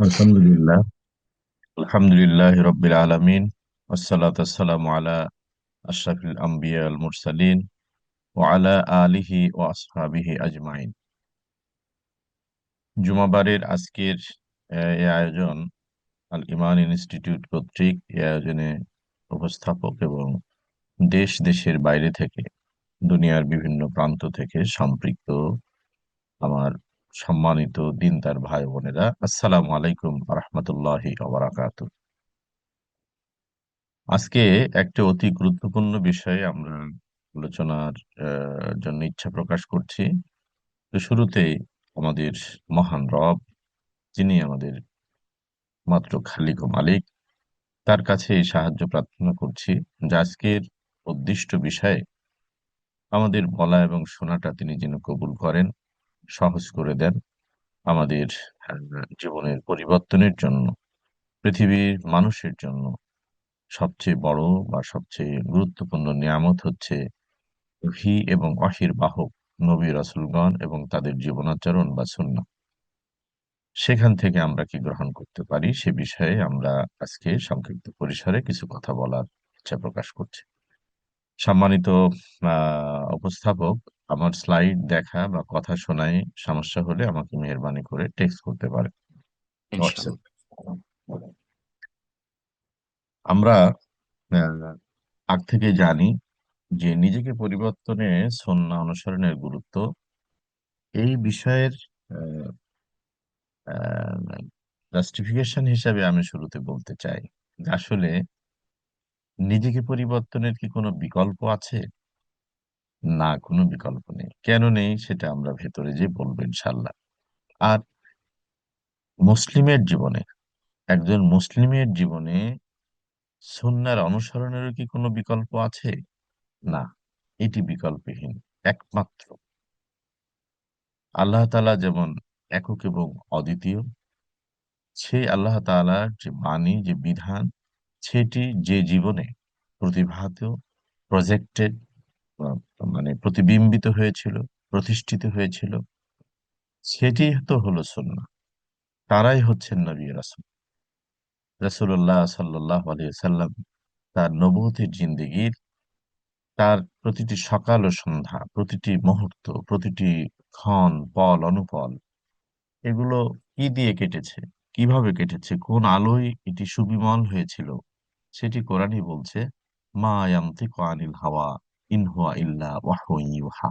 আলহামদুলিল্লাহ আলহামদুলিল্লাহ রব্বিল আলামিন আসসালাতু আসসালামু আলা আশরাফিল আম্বিয়া আল মুরসালিন ওয়া আলা আলিহি ওয়া আসহাবিহি আজমাইন। জুমাবারের আজকের এই আয়োজন আল ইমান ইনস্টিটিউট কর্তৃক এই আয়োজনে উপস্থাপক এবং দেশ দেশের বাইরে থেকে দুনিয়ার বিভিন্ন প্রান্ত থেকে সম্পৃক্ত আমার সম্মানিত দিনদার ভাই বোনেরা, আসসালামু আলাইকুম রহমতুল্লাহি ওয়া বারাকাতুহু। আজকে একটা অতি গুরুত্বপূর্ণ বিষয়ে আমরা আলোচনার জন্য ইচ্ছা প্রকাশ করছি। তো শুরুতেই আমাদের মহান রব, যিনি আমাদের মাত্র খালিক ও মালিক, তার কাছে এই সাহায্য প্রার্থনা করছি যে আজকের উদ্দিষ্ট বিষয়ে আমাদের বলা এবং শোনাটা তিনি যেন কবুল করেন, সহজ করে দেন আমাদের জীবনের পরিবর্তনের জন্য, পৃথিবীর মানুষের জন্য সবচেয়ে বড় বা সবচেয়ে গুরুত্বপূর্ণ নিয়ামত হচ্ছে ওহী এবং ওহীর বাহক নবী রাসূলগণ এবং তাদের জীবনাচরণ বা সুন্নাহ। সেখান থেকে আমরা কি গ্রহণ করতে পারি সে বিষয়ে আমরা আজকে সংক্ষিপ্ত পরিসরে কিছু কথা বলার ইচ্ছা প্রকাশ করছি। সম্মানিত উপস্থাপক, আমার স্লাইড দেখা বা কথা শোনায় সমস্যা হলে আমাকে মেহেরবানি করে টেক্সট করতে পারে হোয়াটসঅ্যাপ। ইনশাআল্লাহ। আমরা আগ থেকে জানি যে নিজেকে পরিবর্তনে সুন্নাহ অনুসরণের গুরুত্ব। এই বিষয়ের জাস্টিফিকেশন হিসাবে আমি শুরুতে বলতে চাই যে আসলে নিজেকে পরিবর্তনের কি কোনো বিকল্প আছে? না, কোনো বিকল্প নেই। কেন নেই সেটা আমরা ভেতরে যে বলবো ইনশাল্লাহ। আর মুসলিমের জীবনে, একজন মুসলিমের জীবনে সুন্নাহর অনুসরণেরও কি কোনো বিকল্প আছে? না, এটি বিকল্পহীন। একমাত্র আল্লাহ তাআলা যেমন একক এবং অদ্বিতীয়, সেই আল্লাহ তাআলার যে বাণী, যে বিধান, সেটি যে জীবনে প্রতিভাত, প্রজেক্টেড, মানে প্রতিবিম্বিত হয়েছিল, প্রতিষ্ঠিত হয়েছিল, সেটি তো হলো সুন্নাহ। তারাই হচ্ছেন নবী রাসূল। রাসূলুল্লাহ সাল্লাল্লাহু আলাইহি ওয়াসাল্লাম তার নবুয়তের জিন্দেগীর, তার প্রতিটি সকাল ও সন্ধ্যা, প্রতিটি মুহূর্ত, প্রতিটি ক্ষণ পল অনুপল, এগুলো কি দিয়ে কেটেছে, কিভাবে কেটেছে, কোন আলোয় এটি সুবিমল হয়েছিল, সেটি কোরআনই বলছে। মা ইয়ানতিকু আনিল হাওয়া ইন হুয়া ইল্লা ওয়াহয়ুন ইউহা।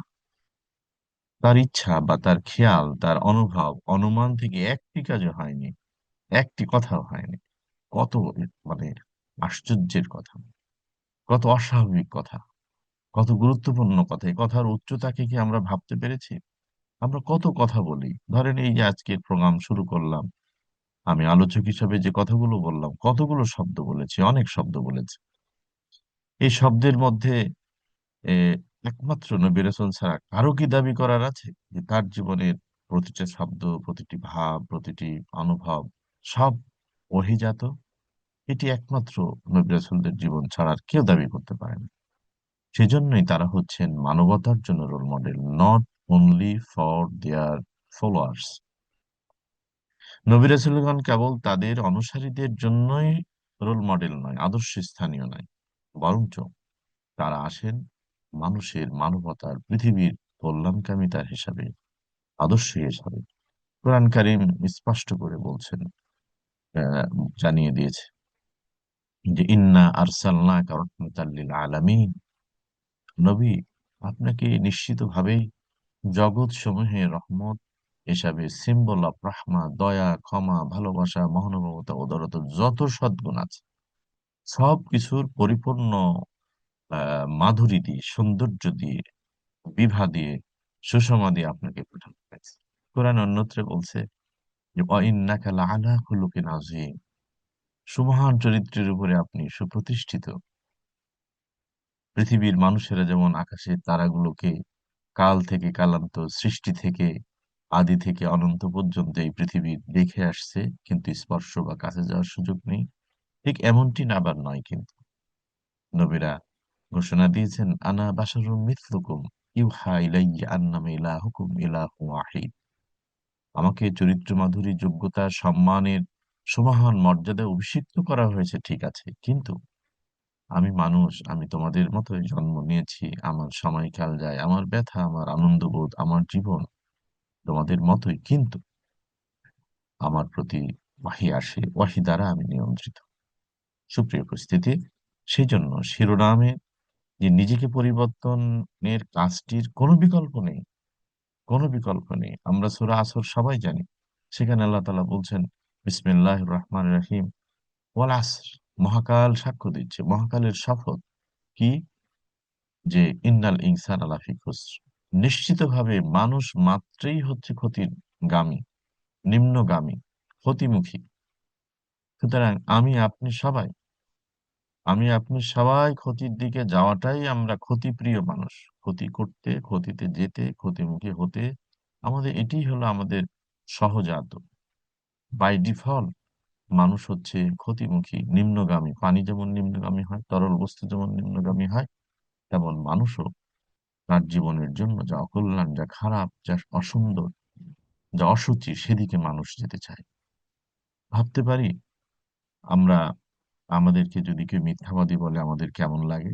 তার ইচ্ছা বা তার খেয়াল, তার অনুভব, অনুমান থেকে একটি কাজও হয়নি, একটি কথাও হয়নি। কত মানে আশ্চর্যের কথা, কত অস্বাভাবিক কথা, কত গুরুত্বপূর্ণ কথা! এই কথার উচ্চতাকে কি আমরা ভাবতে পেরেছি? আমরা কত কথা বলি, ধরেন এই যে আজকের প্রোগ্রাম শুরু করলাম, আমি আলোচক হিসেবে যে কথাগুলো বললাম, কতগুলো শব্দ বলেছি, অনেক শব্দ বলেছি। এই শব্দের মধ্যে এ একমাত্র নবী রাসূল ছাড়া কারো কি দাবি করার আছে যে তার জীবনের প্রতিটা শব্দ, প্রতিটি ভাব, প্রতিটি অনুভব সব অভিজাত? এটি একমাত্র নবী রাসূলদের জীবন ছাড়া আর কেউ দাবি করতে পারে না। সেজন্যই তারা হচ্ছেন মানবতার জন্য role model, not only for their followers. নবী রাসূলগণ কেবল তাদের অনুসারীদের জন্যই রোল মডেল নয়, আদর্শ স্থানীয় নয়, বরঞ্চ তারা আসেন মানুষের, মানবতার, পৃথিবীর কল্যাণকামিতার হিসাবে, আদর্শ হিসাবে। কোরআন কারীম স্পষ্ট করে বলছেন, আহ, জানিয়ে দিয়েছে যে ইন্না আরসালনাকা রাহমাতাল লিল আলামিন। নবী, আপনাকে নিশ্চিতভাবেই জগৎ সমূহের রহমত হিসাবে, সিম্বল অফ রাহমা, দয়া, ক্ষমা, ভালোবাসা, মহানুভবতা, উদারতা, যত সদ্গুণ আছে সবকিছুর পরিপূর্ণ মাধুরী দিয়ে, সৌন্দর্য দিয়ে, বিভা দিয়ে, সুষমা দিয়ে আপনাকে পাঠানো হয়েছে। কোরআন অন্যত্রে বলছে যে ওয়াইন্নাকা লাআলা খুলুকিন আযীম। সুমহান চরিত্রের উপরে আপনি সুপ্রতিষ্ঠিত। পৃথিবীর মানুষেরা যেমন আকাশের তারাগুলোকে কাল থেকে কালান্ত, সৃষ্টি থেকে, আদি থেকে অনন্ত পর্যন্ত এই পৃথিবী দেখে আসছে, কিন্তু স্পর্শ বা কাছে যাওয়ার সুযোগ নেই, ঠিক এমনটি না আবার নয় কিন্তু। নবীরা ঘোষণা দিয়েছেন, আনা বাশারুম মিথলুকুম ইউহা ইলাইয়া আন্নামা ইলাহুকুম ইলাহুন ওয়াহিদ। আমাকে চরিত্র মাধুরী, যোগ্যতা, সম্মানের সুমহান মর্যাদায় অভিষিক্ত করা হয়েছে, ঠিক আছে, কিন্তু আমি মানুষ, আমি তোমাদের মতোই জন্ম নিয়েছি, আমার সময়কাল যায়, আমার ব্যথা, আমার আনন্দবোধ, আমার জীবন তোমাদের মতোই, কিন্তু আমার প্রতি ওয়াহী আসে, ওয়াহী দ্বারা আমি নিয়ন্ত্রিত। সুপ্রিয় উপস্থিতি, সেই জন্য শিরোনামে যে নিজেকে পরিবর্তনের কাজটির কোনো বিকল্প নেই, কোনো বিকল্প নেই। আমরা সূরা আসর সবাই জানি, সেখানে আল্লাহ তাআলা বলছেন, বিসমিল্লাহির রহমানির রহিম, ওয়াল আসর, মহাকাল সাক্ষ্য দিচ্ছে, মহাকালের শপথ, কি, যে ইন্নাল ইনসানা লাফি খুসর, নিশ্চিতভাবে মানুষ মাত্রই হচ্ছে ক্ষতিগামী, নিম্নগামী, ক্ষতিমুখী। সুতরাং আমি আপনি সবাই ক্ষতির দিকে যাওয়াটাই, আমরা ক্ষতিপ্রিয় মানুষ। ক্ষতি করতে, ক্ষতিতে যেতে, ক্ষতিমুখী হতে, আমাদের এটিই হলো আমাদের সহজাত। বাই ডিফল্ট মানুষ হচ্ছে ক্ষতিমুখী, নিম্নগামী। পানি যেমন নিম্নগামী হয়, তরল বস্তু যেমন নিম্নগামী হয়, তেমন মানুষও তার জীবনের জন্য যা অকল্যাণ, যা খারাপ, যা অসুন্দর, যা অসুচি, সেদিকে মানুষ যেতে চায়। ভাবতে পারি, আমরা আমাদেরকে যদি কেউ মিথ্যাবাদী বলে আমাদের কেমন লাগে?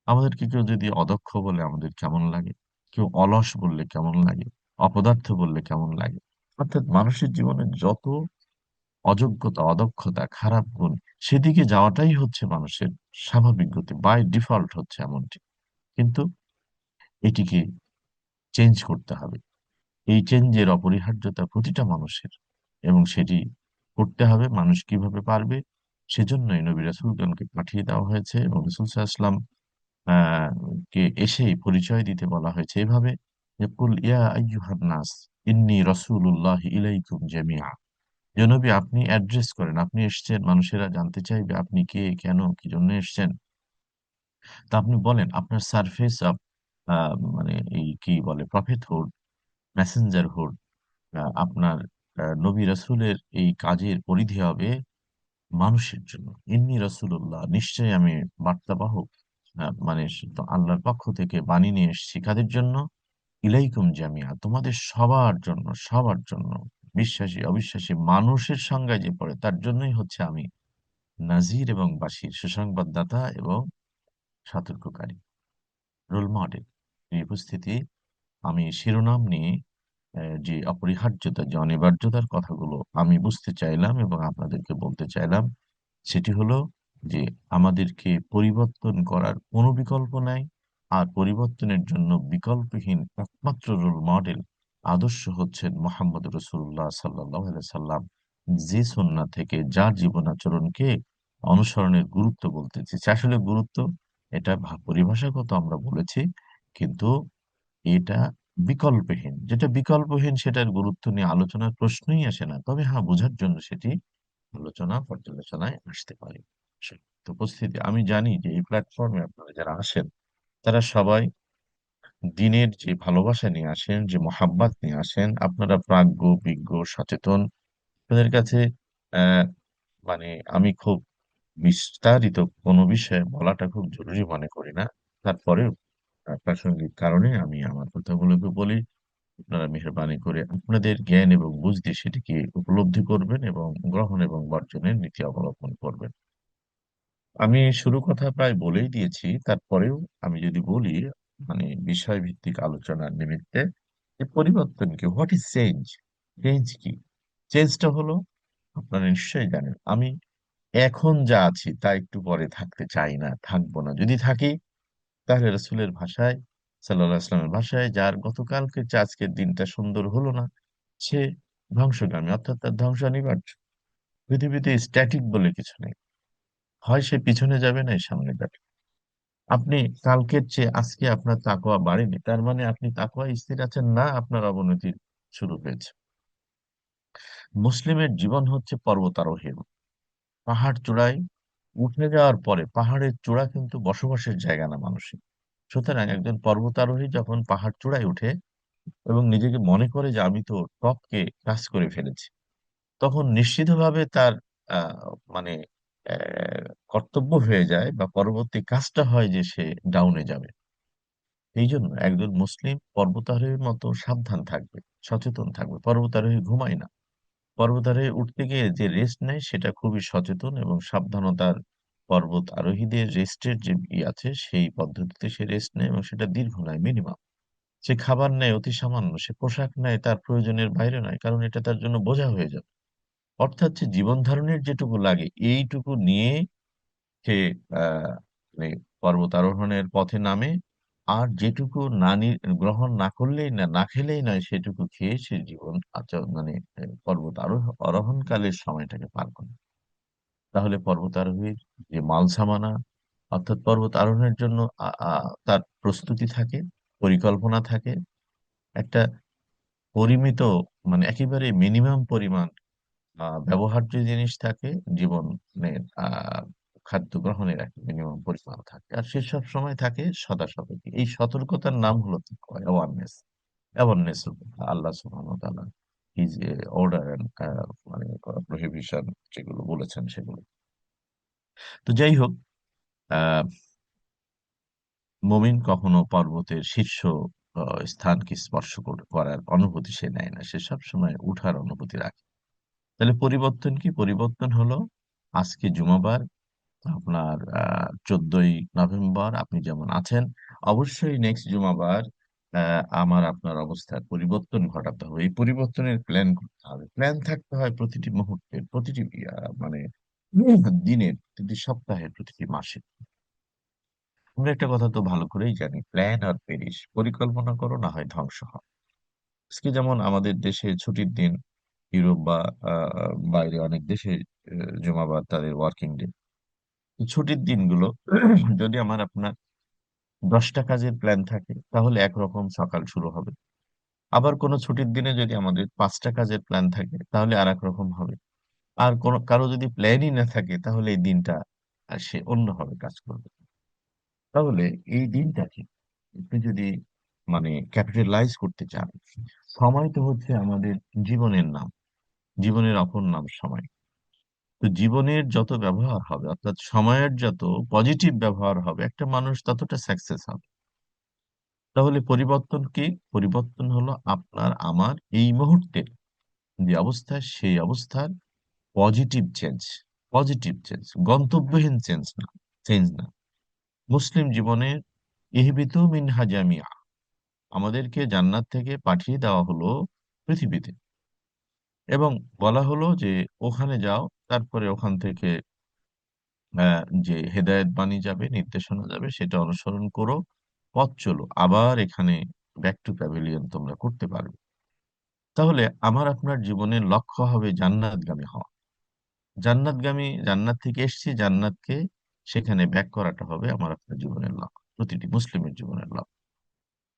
আমাদেরকে কেউ যদি অদক্ষ বলে আমাদের কেমন লাগে? কেউ অলস বললে কেমন লাগে? অপদার্থ বললে কেমন লাগে? অর্থাৎ মানুষের জীবনে যত অযোগ্যতা, অদক্ষতা, খারাপ গুণ, সেদিকে যাওয়াটাই হচ্ছে মানুষের স্বাভাবিক গতি। বাই ডিফল্ট হচ্ছে এমনটি। কিন্তু এটিকে চেঞ্জ করতে হবে। এই চেঞ্জের অপরিহার্যতা প্রতিটা মানুষের, এবং সেটি করতে হবে। মানুষ কিভাবে পারবে? সেজন্যই নবী রাসূলগণকে পাঠিয়ে দেওয়া হয়েছে, এবং রাসূল সাল্লাল্লাহু আলাইহি ওয়াসাল্লাম আ কে এসেই পরিচয় দিতে বলা হয়েছে এভাবে, যে কুল ইয়া আইয়ুহান নাস ইন্নী রাসূলুল্লাহি ইলাইকুম জামিআ। যে নবী, আপনি অ্যাড্রেস করেন, আপনি এসছেন, মানুষেরা জানতে চাইবে আপনি কে, কেন, কি জন্য এসছেন। তা আপনি বলেন আপনার সারফেস অফ আ মানে এই কি বলে প্রফেটহুড, মেসেঞ্জারহুড, আপনার নবী রাসূলের এই কাজের পরিধি হবে মানুষের জন্য। ইন্নী রাসূলুল্লাহ, নিশ্চয়ই আমি বার্তাবাহক, মানে তো আল্লাহর পক্ষ থেকে বাণী নিয়ে এসেছি কাদের জন্য? ইলাইকুম জামিআ, তোমাদের সবার জন্য, সবার জন্য। বিশ্বাসী, অবিশ্বাসী, মানুষের সংজ্ঞায় যে পড়ে তার জন্যই হচ্ছে আমি নাজির এবং বাশির, সুসংবাদদাতা এবং সতর্ককারী, রোল মডেল। এই উপস্থিতি, আমি শিরোনাম নিয়ে যে অপরিহার্যতা, যে অনিবার্যতার কথাগুলো আমি বুঝতে চাইলাম এবং আপনাদেরকে বলতে চাইলাম, সেটি হলো যে আমাদেরকে পরিবর্তন করার কোনো বিকল্প নাই। আর পরিবর্তনের জন্য বিকল্পহীন একমাত্র রোল মডেল, আদর্শ হচ্ছেন মোহাম্মদ রাসূলুল্লাহ সাল্লাল্লাহু আলাইহি সাল্লাম। যে সুন্নাহ থেকে যার জীবন আচরণকে অনুসরণের গুরুত্ব বলতেছি। আসলে গুরুত্ব, এটা পরিভাষাগত আমরা বলেছি, কিন্তু এটা বিকল্পহীন। যেটা বিকল্পহীন সেটার গুরুত্ব নিয়ে আলোচনার প্রশ্নই আসে না। তবে হ্যাঁ, বোঝার জন্য সেটি আলোচনা পর্যালোচনায় আসতে পারে। তো উপস্থিতি, আমি জানি যে এই প্ল্যাটফর্মে আপনারা যারা আসেন, তারা সবাই দ্বীনের যে ভালোবাসা নিয়ে আসেন, যে মহাব্বত নিয়ে আসেন। আপনারা প্রাজ্ঞ, বিজ্ঞ, সচেতন। আপনাদের কাছে অ্যা মানে আমি খুব বিস্তারিত কোনো বিষয়ে বলাটা খুব জরুরি মনে করি না। তারপরেও প্রাসঙ্গিক কারণে আমি আমার কথাগুলোকে বলি। আপনারা মেহেরবানি করে আপনাদের জ্ঞান এবং বুঝ দিয়ে সেটিকে উপলব্ধি করবেন এবং গ্রহণ এবং বর্জনের নীতি অবলম্বন করবেন। আমি শুরু কথা প্রায় বলেই দিয়েছি। তারপরেও আমি যদি বলি, মানে বিষয়ভিত্তিক আলোচনার নিমিত্তে, যে পরিবর্তন কি? What is change? চেঞ্জ কি? চেঞ্জটা হলো, আপনারা নিশ্চয়ই জানেন, আমি এখন যা আছি তা একটু পরে থাকতে চাই না, থাকবো না। যদি থাকি, তাহলে রাসূলের ভাষায়, সাল্লাল্লাহু আলাইহি ওয়াসাল্লামের ভাষায়, যার গতকালকের চেয়ে আজকের দিনটা সুন্দর হলো না, সে ধ্বংসগামী, অর্থাৎ তার ধ্বংস অনিবার্য। পৃথিবীতে স্ট্যাটিক বলে কিছু নেই। হয় সে পিছনে যাবে, নয় সামনে যাবে। আপনি কালকের চেয়ে আজকে আপনার তাকওয়া বাড়েনি, তার মানে আপনি তাকওয়ায় স্থির আছেন না, আপনার অবনতি শুরু হয়েছে। মুসলিমের জীবন হচ্ছে পর্বতারোহী। পাহাড় চূড়ায় উঠে যাওয়ার পরে, পাহাড়ের চূড়া কিন্তু বসবাসের জায়গা না মানুষের। সুতরাং একজন পর্বতারোহী যখন পাহাড় চূড়ায় উঠে এবং নিজেকে মনে করে যে আমি তো টপকে ক্রাস করে ফেলেছি, তখন নিশ্চিতভাবে তার আ মানে অ্যা কর্তব্য হয়ে যায়, বা পরবর্তী কাজটা হয় যে সে ডাউন এ যাবে। এইজন্য একজন মুসলিম পর্বতারোহীর মতো সাবধান থাকবে, সচেতন থাকবে। পর্বতারোহী ঘুমায় না। পর্বতারোহী উঠতে গিয়ে যে রেস্ট নেয় সেটা খুবই সচেতন এবং সাবধানতার। পর্বত আরোহীদের রেস্টের যে আছে সেই পদ্ধতিতে সে রেস্ট নেয় এবং সেটা দীর্ঘ নয়, মিনিমাম। সে খাবার নেয় অতি সামান্য, সে পোশাক নেয় তার প্রয়োজনের বাইরে নয়, কারণ এটা তার জন্য বোঝা হয়ে যাবে। অর্থাৎ যে জীবন ধারণের যেটুকু লাগে এইটুকু নিয়ে সে আহ মানে পর্বত আরোহণের পথে নামে। আর যেটুকু গ্রহণ না করলেই না, না খেলেই নয়, সেটুকু খেয়ে সে জীবন পর্বত আরোহণকালের সময়টাকে পার করে। তাহলে পর্বতারোহীর যে মাল সামানা, অর্থাৎ পর্বত আরোহণের জন্য তার প্রস্তুতি থাকে, পরিকল্পনা থাকে, একটা পরিমিত, মানে একেবারে মিনিমাম পরিমাণ ব্যবহার্য জিনিস থাকে, জীবনের খাদ্য গ্রহণের একটা মিনিমাম পরিমাণ থাকে, আর সে সব সময় থাকে সদা সতর্ক। এই সতর্কতার নাম হলো অ্যাওয়ারনেস। অ্যাওয়ারনেস আল্লাহ সুবহানাহু ওয়া তাআলা হিজ অর্ডার এন্ড মানে প্রহিবিশন যেগুলো বলেছেন সেগুলো। তো যাই হোক, আহ মুমিন কখনো পর্বতের শীর্ষ স্থানকে স্পর্শ করার অনুভূতি সে নেয় না, সে সব সময় উঠার অনুভূতি রাখে। তাহলে পরিবর্তন কি? পরিবর্তন হলো আজকে জুমাবার, আপনার 14ই নভেম্বর আপনি যেমন আছেন, অবশ্যই নেক্সট জুমাবার আমার আপনার অবস্থার পরিবর্তন ঘটাতে হবে। এই পরিবর্তনের প্ল্যান করতে হবে, প্ল্যান থাকতে হয় প্রতিটি মুহূর্তের, প্রতিটি মানে দিনের, প্রতিটি সপ্তাহের, প্রতিটি মাসে। আমরা একটা কথা তো ভালো করেই জানি, প্ল্যান আর পেরিস, পরিকল্পনা করো না হয় ধ্বংস হও। আজকে যেমন আমাদের দেশে ছুটির দিন, ইউরোপ বা বাইরে অনেক দেশে জুমাবার তাদের ওয়ার্কিং ডে। ছুটির দিনগুলো যদি আমার আপনার 10টা কাজের প্ল্যান থাকে তাহলে একরকম সকাল শুরু হবে। আবার কোনো ছুটির দিনে যদি আমাদের 5টা কাজের প্ল্যান থাকে তাহলে আর এক রকম হবে। আর কোনো কারো যদি প্ল্যানই না থাকে তাহলে এই দিনটা সে অন্যভাবে কাজ করবে। তাহলে এই দিনটাকে আপনি যদি ক্যাপিটালাইজ করতে চান, সময় তো হচ্ছে আমাদের জীবনের নাম, জীবনের অপর নাম সময়। তো জীবনের যত ব্যবহার হবে, অর্থাৎ সময়ের যত পজিটিভ ব্যবহার হবে, একটা মানুষ ততটা সাকসেস হবে। তাহলে পরিবর্তন কি? পরিবর্তন হলো আপনার আমার এই মুহূর্তের যে অবস্থা, সেই অবস্থার পজিটিভ চেঞ্জ। পজিটিভ চেঞ্জ, গন্তব্যহীন চেঞ্জ না। মুসলিম জীবনের ইহবিতু মিনহা জামিয়া, আমাদেরকে জান্নাত থেকে পাঠিয়ে দেওয়া হলো পৃথিবীতে, এবং বলা হলো যে ওখানে যাও, তারপরে ওখান থেকে যে হেদায়েত বাণী যাবে, নির্দেশনা যাবে, সেটা অনুসরণ করো, পথ চলো, আবার এখানে ব্যাক টু প্যাভিলিয়ন তোমরা করতে পারবে। তাহলে আমার আপনার জীবনের লক্ষ্য হবে জান্নাতগামী হওয়া। জান্নাতগামী, জান্নাত থেকে এসেছি, জান্নাতকে সেখানে ব্যাক করাটা হবে আমার আপনার জীবনের লক্ষ্য, প্রতিটি মুসলিমের জীবনের লক্ষ্য।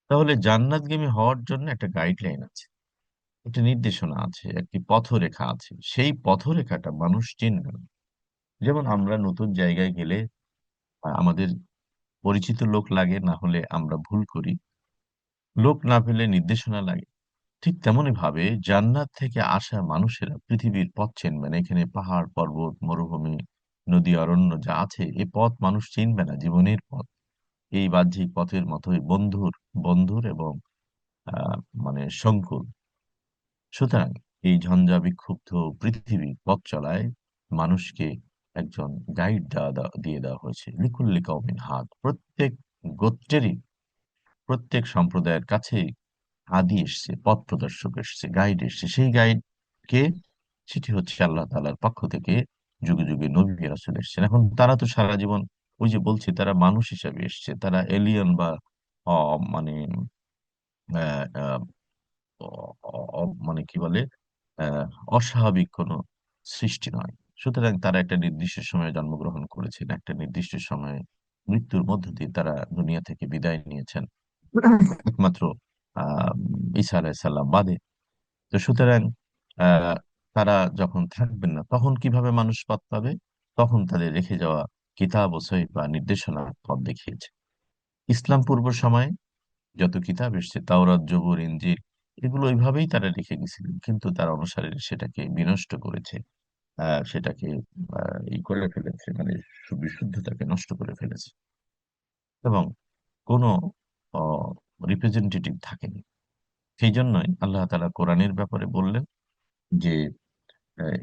তাহলে জান্নাতগামী হওয়ার জন্য একটা গাইডলাইন আছে, একটা নির্দেশনা আছে, একটি পথরেখা আছে। সেই পথরেখাটা মানুষ চিনবে না। যেমন আমরা নতুন জায়গায় গেলে আমাদের পরিচিত লোক লাগে, না হলে আমরা ভুল করি, লোক না পেলে নির্দেশনা লাগে। ঠিক তেমনি ভাবে জান্নাত থেকে আসা মানুষেরা পৃথিবীর পথ চিনবে না। এখানে পাহাড় পর্বত মরুভূমি নদী অরণ্য যা আছে, এ পথ মানুষ চিনবে না, জীবনের পথ। এই বাহ্যিক পথের মতোই বন্ধুর, বন্ধুর এবং আহ সংকুল। সুতরাং এই ঝঞ্ঝা বিক্ষুব্ধ পৃথিবীর পথ চলায় মানুষকে একজন গাইড দিয়ে দেওয়া হয়েছে। লিকুল্লি কওমিন হাদ, প্রত্যেক গোত্রেরই, প্রত্যেক সম্প্রদায়ের কাছে হাদী এসছে, পথ প্রদর্শক এসছে, গাইড এসছে। সেই গাইড কে? সেটি হচ্ছে আল্লাহ তাআলার পক্ষ থেকে যুগে যুগে নবী রাসূল এসেছেন। এখন তারা তো সারা জীবন, ওই যে বলছে, তারা মানুষ হিসাবে এসছে, তারা এলিয়েন বা অ মানে আহ, আহ, কি বলে, আহ, অস্বাভাবিক কোনো সৃষ্টি নয়। সুতরাং তারা একটা নির্দিষ্ট সময়ে জন্মগ্রহণ করেছেন, একটা নির্দিষ্ট সময়ে মৃত্যুর মধ্য দিয়ে তারা দুনিয়া থেকে বিদায় নিয়েছেন, একমাত্র আহ ঈসা আলাইসাল্লাম বাদে। তো সুতরাং আহ তারা যখন থাকবেন না, তখন কিভাবে মানুষ পথ পাবে? তখন তাদের রেখে যাওয়া কিতাব ও সহিহ বা নির্দেশনা পথ দেখিয়েছে। ইসলাম পূর্ব সময়ে যত কিতাব এসেছে, তাওরাত জবুর ইনজিল, এগুলো ওইভাবেই তারা রেখে গেছিলেন, কিন্তু তার অনুসারীরা সেটাকে বিনষ্ট করেছে, সেটাকে করে ফেলেছে, বিশুদ্ধতাকে নষ্ট করে ফেলেছে, এবং কোনো রিপ্রেজেন্টেটিভ থাকেনি। সেই জন্যই আল্লাহ তাআলা কোরআনের ব্যাপারে বললেন যে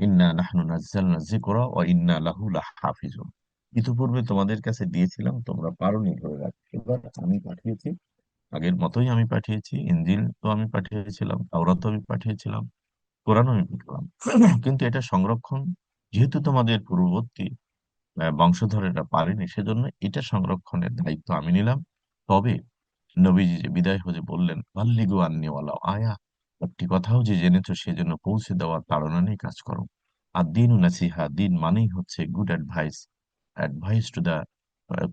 ইন্না নাহনু নাজ্জালনা যিকরা ওয়া ইন্না লাহু লাহাফিজুন। ইতিপূর্বে তোমাদের কাছে দিয়েছিলাম, তোমরা পারোনি ধরে রাখতে। এবার আমি পাঠিয়েছি, আগের মতোই আমি পাঠিয়েছি। ইনজিল তো আমি পাঠিয়েছিলাম, তাওরাত আমি পাঠিয়েছিলাম, কোরআন আমি পাঠালাম। কিন্তু এটা সংরক্ষণ, যেহেতু তোমাদের পূর্ববর্তী বংশধরেরা পারেনি, সেজন্য এটা সংরক্ষণের দায়িত্ব আমি নিলাম। তবে নবীজি যে বিদায় হয়ে বললেন, বাল্লিগু আন্নি ওয়ালাউ আয়া, একটি কথাও যে জেনেছো সেজন্য পৌঁছে দেওয়ার তাড়না নিয়ে কাজ করো। আর দিন নাসিহা, দিন মানেই হচ্ছে good advice, advice to the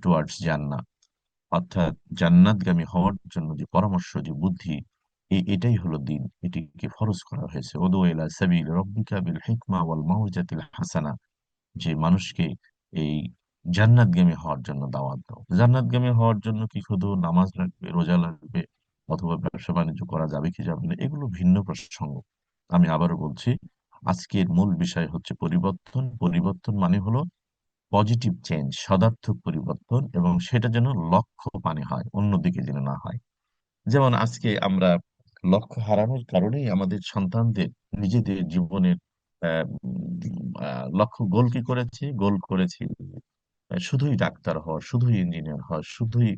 towards জান্নাত, অর্থাৎ জান্নাতগামী হওয়ার জন্য যে পরামর্শ, যে বুদ্ধি, এটাই হলো দিন। এটিকে ফরজ করা হয়েছে। উদু ইলা সাবিল রাব্বিকা বিল হিকমা ওয়াল মাউইজাতিল হাসানা, যে মানুষকে এই জান্নাতগামী হওয়ার জন্য দাওয়াত দাও। জান্নাতগামী হওয়ার জন্য কি শুধু নামাজ লাগবে, রোজা লাগবে, অথবা ব্যবসা বাণিজ্য করা যাবে কি যাবে না, এগুলো ভিন্ন প্রসঙ্গ। আমি আবারও বলছি, আজকের মূল বিষয় হচ্ছে পরিবর্তন। পরিবর্তন মানে হলো পজিটিভ চেঞ্জ, সদার্থক পরিবর্তন, এবং সেটা যেন লক্ষ্য পানে হয়, অন্যদিকে যেন না হয়। যেমন আজকে আমরা লক্ষ্য হারানোর কারণেই আমাদের সন্তানদের নিজেদের জীবনের লক্ষ্য, গোল কি করেছি, গোল করেছি শুধুই ডাক্তার হওয়া, শুধুই ইঞ্জিনিয়ার হওয়া, শুধুই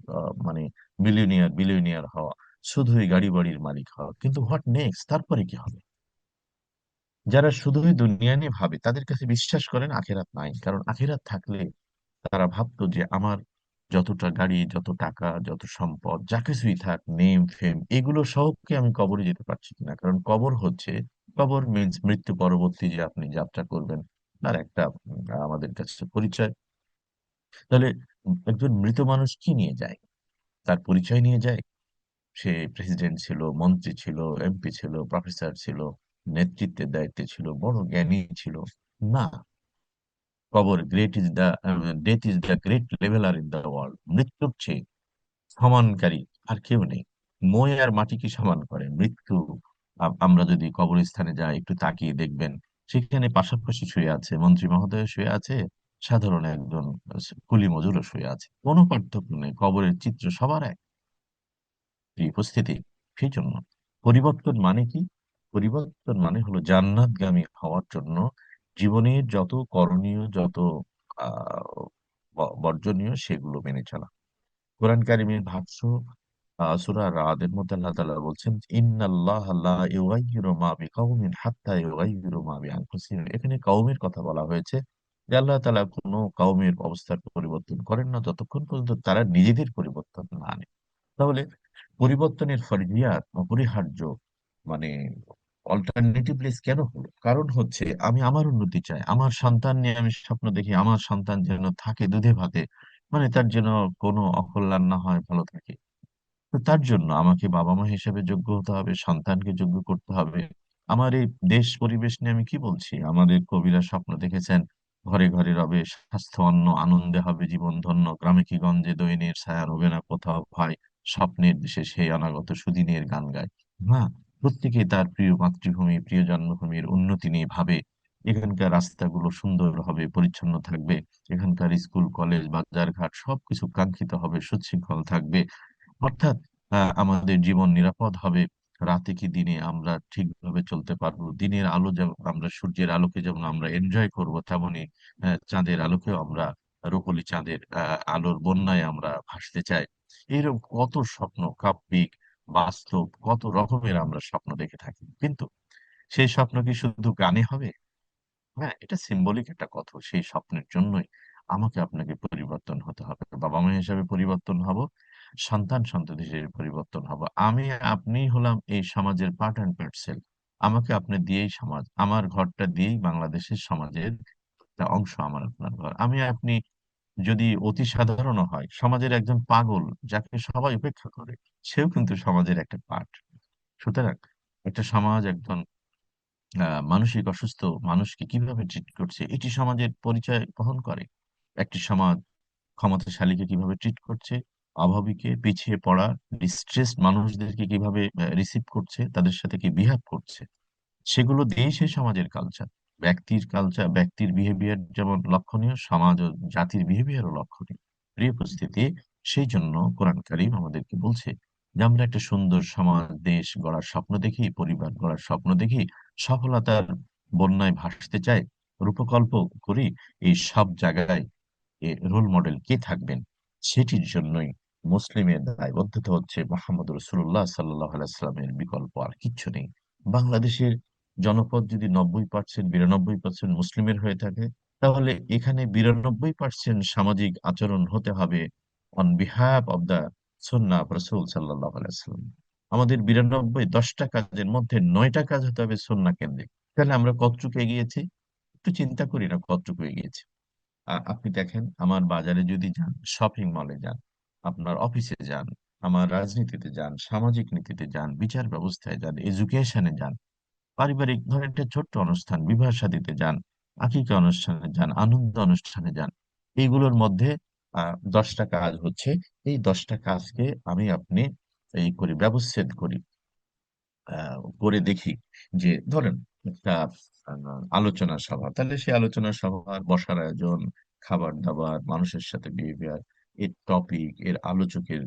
মানে মিলিয়নিয়ার বিলিয়নিয়ার হওয়া, শুধুই গাড়ি বাড়ির মালিক হওয়া। কিন্তু হোয়াট নেক্সট, তারপরে কি হবে? যারা শুধুই দুনিয়া নিয়ে ভাবে, তাদের কাছে বিশ্বাস করেন আখেরাত নাই। কারণ আখেরাত থাকলে তারা ভাবতো যে আমার যতটা গাড়ি, যত টাকা, যত সম্পদ, যা কিছুই থাক, নেম ফেম, এগুলো সবকে আমি কবরে যেতে পারছি কিনা। কারণ কবর হচ্ছে, কবর মিন্স মৃত্যু পরবর্তী যে আপনি যাত্রা করবেন, তার একটা আমাদের কাছে পরিচয়। তাহলে একজন মৃত মানুষ কি নিয়ে যায়? তার পরিচয় নিয়ে যায়। সে প্রেসিডেন্ট ছিল, মন্ত্রী ছিল, এমপি ছিল, প্রফেসর ছিল, নেতৃত্বের দায়িত্বে ছিল, বড় জ্ঞানী ছিল। না, কবর, great is the death is the great leveller in the world. মৃত্যুর চেয়ে সমানকারী আর কেউ নেই। মই আর মাটি কি সমান করে? মৃত্যু, আমরা যদি কবরস্থানে যাই, একটু তাকিয়ে দেখবেন, সেখানে পাশাপাশি শুয়ে আছে মন্ত্রী মহোদয়, শুয়ে আছে সাধারণ একজন কুলি মজুরও শুয়ে আছে। কোনো পার্থক্য নেই, কবরের চিত্র সবার এক, এই উপস্থিতি। সেই জন্য পরিবর্তন মানে কি? পরিবর্তন মানে হলো জান্নাতগামী হওয়ার জন্য জীবনের যত করণীয়, যত বর্জনীয়, সেগুলো মেনে চলা। কোরআন কারিমের ভাষ্য সূরা রাদের মধ্যে আল্লাহ তাআলা বলছেন, ইন্নাল্লাহ লা ইউগাইয়িরু মা বিকাউমিন হাত্তা ইউগাইয়িরু মা বিআনফুসিহিম। এখানে কওমের কথা বলা হয়েছে, যে আল্লাহ তাআলা কোনো কওমের অবস্থার পরিবর্তন করেন না যতক্ষণ পর্যন্ত তারা নিজেদের পরিবর্তন না আনে। তাহলে পরিবর্তনের ফরজিয়াত অপরিহার্য, মানে অল্টারনেটিভলেস কেন হলো? কারণ হচ্ছে আমি আমার উন্নতি চাই, আমার সন্তান নিয়ে আমি স্বপ্ন দেখি, আমার সন্তান যেন থাকে দুধে ভাতে, মানে তার যেন কোনো অকল্যাণ না হয়, ভালো থাকে। তো তার জন্য আমাকে বাবা মা হিসেবে যোগ্য হতে হবে, সন্তানকে যোগ্য করতে হবে। আমার এই দেশ পরিবেশ নিয়ে আমি কি বলছি? আমাদের কবিরা স্বপ্ন দেখেছেন, ঘরে ঘরে রবে স্বাস্থ্য অন্ন, আনন্দে হবে জীবন ধন্য, গ্রামে কি গঞ্জে দৈনের ছায়া রবে না কোথাও ভয়, স্বপ্নের দেশে সেই অনাগত সুদিনের গান গায়। হ্যাঁ, প্রত্যেকে তার প্রিয় মাতৃভূমি, প্রিয় জন্মভূমির উন্নতি নিয়ে ভাবে। এখানকার রাস্তাগুলো সুন্দর হবে, পরিচ্ছন্ন থাকবে, এখানকার স্কুল কলেজ বাজার ঘাট সবকিছু কাঙ্ক্ষিত হবে, সুশৃঙ্খল থাকবে। অর্থাৎ আমাদের জীবন নিরাপদ হবে। রাতে কি দিনে আমরা ঠিকভাবে চলতে পারবো। দিনের আলো যেমন আমরা, সূর্যের আলোকে যেমন আমরা এনজয় করব, তেমনি চাঁদের আলোকেও আমরা, রূপোলী চাঁদের আলোর বন্যায় আমরা ভাসতে চাই। এরকম কত স্বপ্ন, কাব্যিক, বাস্তব, কত রকমের আমরা স্বপ্ন দেখে থাকি। কিন্তু সেই স্বপ্ন কি শুধু গানে হবে? হ্যাঁ, এটা সিম্বলিক একটা কথা। সেই স্বপ্নের জন্যই আমাকে আপনাকে পরিবর্তন হতে হবে। বাবা মা হিসেবে পরিবর্তন হব, সন্তান সন্ততি হিসেবে পরিবর্তন হব। আমি আপনি হলাম এই সমাজের পার্ট অ্যান্ড পার্সেল। আমাকে আপনি দিয়েই সমাজ, আমার ঘরটা দিয়েই বাংলাদেশের সমাজের একটা অংশ আমার আপনার ঘর। আমি আপনি যদি অতি সাধারণ হয়, সমাজের একজন পাগল যাকে সবাই উপেক্ষা করে, সেও কিন্তু সমাজের একটা পার্ট। সুতরাং একটা সমাজ একজন মানসিক অসুস্থ মানুষকে কিভাবে ট্রিট করছে, এটি সমাজের পরিচয় বহন করে। একটি সমাজ ক্ষমতাশালীকে কিভাবে ট্রিট করছে, অভাবীকে, পিছিয়ে পড়া, ডিস্ট্রেসড মানুষদেরকে কিভাবে রিসিভ করছে, তাদের সাথে কি বিহেভ করছে, সেগুলো দিয়েই সেই সমাজের কালচার। ব্যক্তির কালচার, ব্যক্তির বিহেভিয়ার যেমন লক্ষণীয়, সমাজ ও জাতির বিহেভিয়ারও লক্ষণীয়। প্রিয় উপস্থিতি, সেই জন্য কোরআন কারীম আমাদেরকে বলছে যে আমরা একটা সুন্দর সমাজ, দেশ গড়ার স্বপ্ন দেখি, পরিবার গড়ার স্বপ্ন দেখি, সফলতার বন্যায় ভাসতে চায়, রূপকল্প করি, এই সব জায়গায় রোল মডেল কে থাকবেন? সেটির জন্যই মুসলিমের দায়বদ্ধতা হচ্ছে মোহাম্মদ রসুল্লাহ সাল্লামের বিকল্প আর কিচ্ছু নেই। বাংলাদেশের জনপদ যদি 90%, 92% মুসলিমের হয়ে থাকে, তাহলে এখানে 92% সামাজিক আচরণ হতে হবে on behalf of the Sunnah of রাসূল সাল্লাল্লাহু আলাইহি ওয়াসাল্লাম। আমাদের 10টা কাজের মধ্যে 9টা কাজ হতে হবে সুন্নাহ কেন্দ্রিক। তাহলে আমরা কতটুকু এগিয়েছি? একটু চিন্তা করি না কতটুকু এগিয়েছি। আপনি দেখেন, আমার বাজারে যদি যান, শপিং মলে যান, আপনার অফিসে যান, আমার রাজনীতিতে যান, সামাজিক নীতিতে যান, বিচার ব্যবস্থায় যান, এডুকেশনে যান, পারিবারিক ধরেন একটা ছোট্ট অনুষ্ঠান, বিবাহ শাদীতে যান, আকিকা অনুষ্ঠানে যান, আনন্দ অনুষ্ঠানে যান, এইগুলোর মধ্যে 10টা কাজ হচ্ছে। এই 10টা কাজকে আমি আপনি এই করি, ব্যবচ্ছেদ করি, করে দেখি যে ধরেন একটা আলোচনা সভা, তাহলে সেই আলোচনা সভার বসার আয়োজন, খাবার দাবার, মানুষের সাথে বিহেভিয়ার, এর টপিক, এর আলোচকের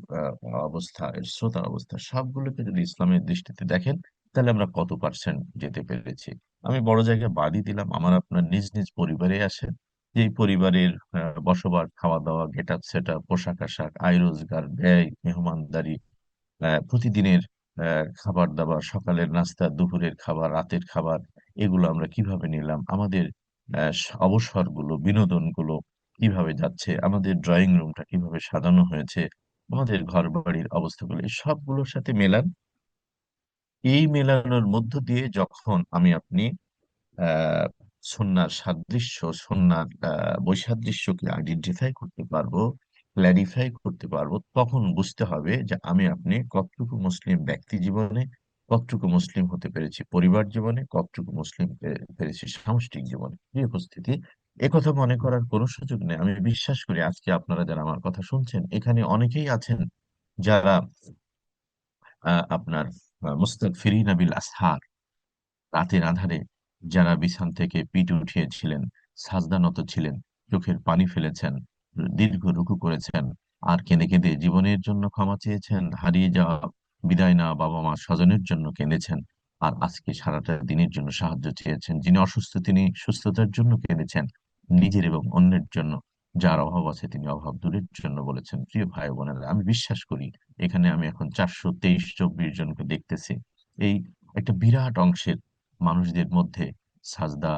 অবস্থা, এর শ্রোতার অবস্থা, সবগুলোকে যদি ইসলামের দৃষ্টিতে দেখেন, তাহলে আমরা কত পার্সেন্ট যেতে পেরেছি। আমি বড় জায়গায় বাদই দিলাম, আমার আপনার নিজ নিজ পরিবারে আসেন, যে পরিবারের বসবাস, খাওয়া দাওয়া, গেট আপ সেট আপ, পোশাক আশাক, আয় রোজগার, ব্যয়, মেহমানদারি, প্রতিদিনের খাবার দাবার, সকালের নাস্তা, দুপুরের খাবার, রাতের খাবার, এগুলো আমরা কিভাবে নিলাম, আমাদের অবসরগুলো, বিনোদনগুলো কিভাবে যাচ্ছে, আমাদের ড্রয়িং রুমটা কিভাবে সাজানো হয়েছে, আমাদের ঘর বাড়ির অবস্থাগুলো, এই সবগুলোর সাথে মেলান। এই মেলানোর মধ্য দিয়ে যখন আমি আপনি আহ সুন্নাহর সাদৃশ্য, সুন্নাহর বৈসাদৃশ্যকে আইডেন্টিফাই করতে পারবো, ক্ল্যারিফাই করতে পারবো, তখন বুঝতে হবে যে আমি আপনি কতটুকু মুসলিম ব্যক্তি জীবনে, কতটুকু মুসলিম হতে পেরেছি পরিবার জীবনে, কতটুকু মুসলিম পেরেছি সামষ্টিক জীবনে। এই উপস্থিতি, একথা মনে করার কোনো সুযোগ নেই। আমি বিশ্বাস করি আজকে আপনারা যারা আমার কথা শুনছেন, এখানে অনেকেই আছেন যারা আপনার মুস্তাগফিরিনা বিল আসহার, রাতের আঁধারে যারা বিছান থেকে পিঠ উঠিয়েছিলেন, সাজদানত ছিলেন, চোখের পানি ফেলেছেন, দীর্ঘ রুকু করেছেন, আর কেঁদে কেঁদে জীবনের জন্য ক্ষমা চেয়েছেন, হারিয়ে যাওয়া, বিদায় নেওয়া বাবা মা স্বজনের জন্য কেঁদেছেন, আর আজকে সারাটা দিনের জন্য সাহায্য চেয়েছেন। যিনি অসুস্থ তিনি সুস্থতার জন্য কেঁদেছেন, নিজের এবং অন্যের জন্য। যার অভাব আছে তিনি অভাব দূরের জন্য বলেছেন। প্রিয় ভাই বোনেরা, আমি বিশ্বাস করি এখানে আমি এখন 423-424 জনকে দেখতেছি। এই একটা বিরাট অংশের মানুষদের মধ্যে সাজদা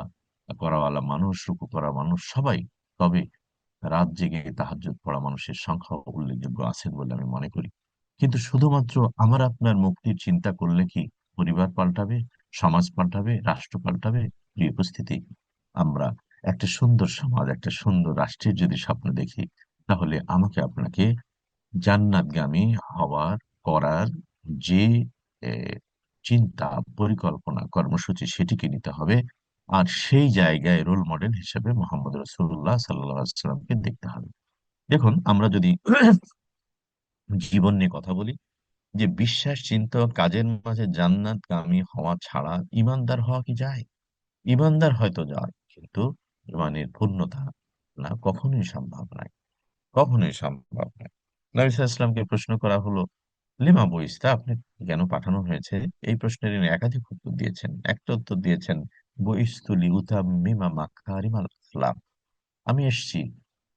করাওয়ালা মানুষ, রুকু করা মানুষ সবাই, তবে রাত জেগে তাহাজ্জুদ পড়া মানুষের সংখ্যা উল্লেখযোগ্য আছেন বলে আমি মনে করি। কিন্তু শুধুমাত্র আমার আপনার মুক্তির চিন্তা করলে কি পরিবার পাল্টাবে, সমাজ পাল্টাবে, রাষ্ট্র পাল্টাবে? প্রিয় উপস্থিতি, আমরা একটা সুন্দর সমাজ, একটা সুন্দর রাষ্ট্রের যদি স্বপ্ন দেখি, তাহলে আমাকে আপনাকে জান্নাতগামী হওয়ার, করার যে এ, চিন্তা, পরিকল্পনা, কর্মসূচি, সেটিকে নিতে হবে। আর সেই জায়গায় রোল মডেল হিসেবে মোহাম্মদ রসুল্লাহ সাল্লামকে দেখতে হবে। দেখুন, আমরা যদি জীবন নিয়ে কথা বলি, যে বিশ্বাস, চিন্তা ও কাজের মাঝে জান্নাতগামী হওয়া ছাড়া ইমানদার হওয়া কি যায়? ইমানদার হয়তো যায়, কিন্তু ইমানের পূর্ণতা না, কখনোই সম্ভব নয়, কখনোই সম্ভব নয়। নবী সাল্লাল্লাহু আলাইহি ওয়াসাল্লামকে প্রশ্ন করা হলো, লিমা বইস্তা, আপনি কেন পাঠানো হয়েছে? এই প্রশ্নের তিনি একাধিক উত্তর দিয়েছেন। একটা উত্তর দিয়েছেন, বইস্তুলি উতাম্মিমা মাকারিমাল আখলাক, আমি এসেছি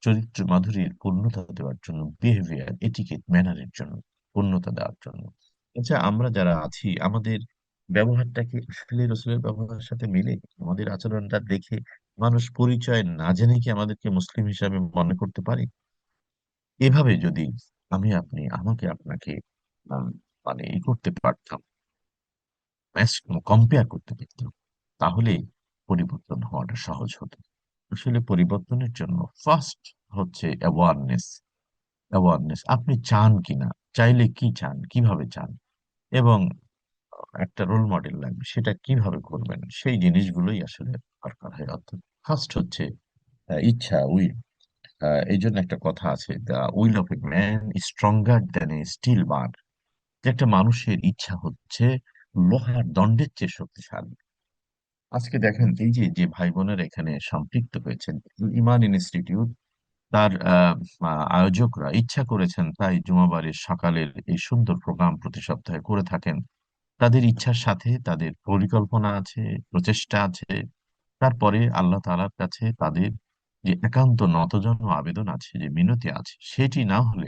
চরিত্র মাধুরীর পূর্ণতা দেওয়ার জন্য, বিহেভিয়ার, এটিকেট, ম্যানারের জন্য, পূর্ণতা দেওয়ার জন্য। আচ্ছা, আমরা যারা আছি, আমাদের ব্যবহারটা কি আসলে রসুলের ব্যবহারের সাথে মিলে? আমাদের আচরণটা দেখে মানুষ পরিচয় না জেনে কি আমাদেরকে মুসলিম হিসাবে মনে করতে পারে? এভাবে যদি আমি আপনি, আমাকে আপনাকে আম, মানে করতে পারতাম, কম্পেয়ার করতে পারতাম, তাহলে পরিবর্তন হওয়াটা সহজ হতো। আসলে পরিবর্তনের জন্য ফার্স্ট হচ্ছে অ্যাওয়ারনেস। অ্যাওয়ারনেস, আপনি চান কিনা, চাইলে কি চান, কিভাবে চান, এবং একটা রোল মডেল লাগবে, সেটা কিভাবে করবেন, সেই জিনিসগুলোই আসলে দরকার হয়। অর্থাৎ ফার্স্ট হচ্ছে ইচ্ছা, উইল। এই জন্য একটা কথা আছে, the will of a man stronger than a still বার। যে একটা মানুষের ইচ্ছা হচ্ছে লোহার দণ্ডের চেয়ে শক্তিশালী। আজকে দেখেন, এই যে যে ভাই বোনেরা এখানে সম্পৃক্ত হয়েছেন, ইমান ইনস্টিটিউট, তার আয়োজকরা ইচ্ছা করেছেন তাই জুমাবারের সকালের এই সুন্দর প্রোগ্রাম প্রতি সপ্তাহে করে থাকেন। তাদের ইচ্ছার সাথে তাদের পরিকল্পনা আছে, প্রচেষ্টা আছে, তারপরে আল্লাহ তাআলার কাছে তাদের যে একান্ত নতজানু আবেদন আছে, যে মিনতি আছে, সেটি না হলে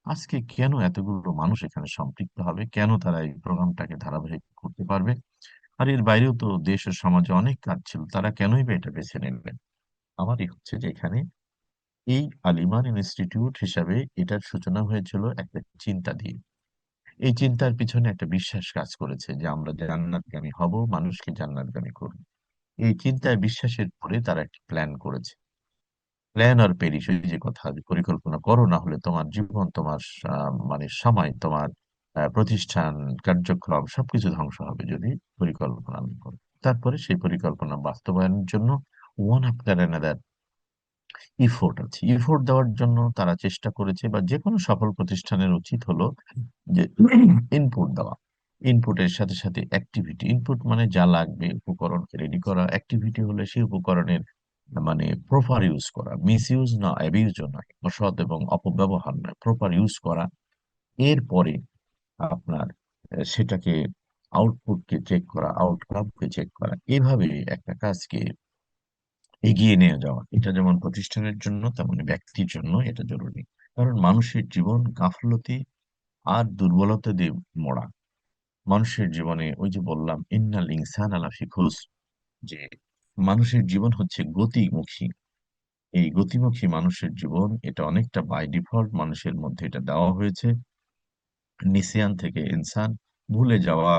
আজকে কেন এতগুলো মানুষ এখানে সম্পৃক্ত হবে, কেন তারা এই প্রোগ্রামটাকে ধারাবাহিক করতে পারবে? আর এর বাইরেও তো দেশ ও সমাজে অনেক কাজ ছিল, তারা কেনই বা এটা বেছে নিলেন? আমারই হচ্ছে যে এখানে এই আল ইমান ইনস্টিটিউট হিসাবে এটার সূচনা হয়েছিল একটা চিন্তা দিয়ে। এই চিন্তার পিছনে একটা বিশ্বাস কাজ করেছে যে আমরা জান্নাতগামী হব, মানুষকে জান্নাতগামী করব। এই চিন্তায় বিশ্বাসের পরে তারা একটা প্ল্যান করেছে। প্ল্যান আর পেরিশ, ওই যে কথা, যে পরিকল্পনা করো, না হলে তোমার জীবন, তোমার মানে সময়, তোমার প্রতিষ্ঠান, কার্যক্রম সবকিছু ধ্বংস হবে যদি পরিকল্পনা না করো। তারপরে সেই পরিকল্পনা বাস্তবায়নের জন্য ওয়ান আফটার অ্যানাদার ইফোর্ট আছে। ইফোর্ট দেওয়ার জন্য তারা চেষ্টা করেছে, বা যে কোনো সফল প্রতিষ্ঠানের উচিত হলো যে ইনপুট দেওয়া। ইনপুটের সাথে সাথে অ্যাক্টিভিটি। ইনপুট মানে যা লাগবে, উপকরণকে রেডি করা। অ্যাক্টিভিটি হলে সেই উপকরণের মানে প্রপার ইউজ করা, মিস ইউজ না, অ্যাবিউজও নয়, অসৎ এবং অপব্যবহার নয়, প্রপার ইউজ করা। এরপরে আপনার সেটাকে আউটপুটকে চেক করা, আউটকামকে চেক করা, এভাবে একটা কাজকে এগিয়ে নিয়ে যাওয়া। এটা যেমন প্রতিষ্ঠানের জন্য তেমনি ব্যক্তির জন্য এটা জরুরি। কারণ মানুষের জীবন গাফলতি আর দুর্বলতা দিয়ে মোড়া। মানুষের জীবনে ওই যে বললাম, ইন্নাল ইনসান আলাফি খুসর, যে মানুষের জীবন হচ্ছে গতিমুখী। এই গতিমুখী মানুষের জীবন, এটা অনেকটা বাই ডিফল্ট মানুষের মধ্যে এটা দেওয়া হয়েছে। নিসিয়ান থেকে ইনসান, ভুলে যাওয়া,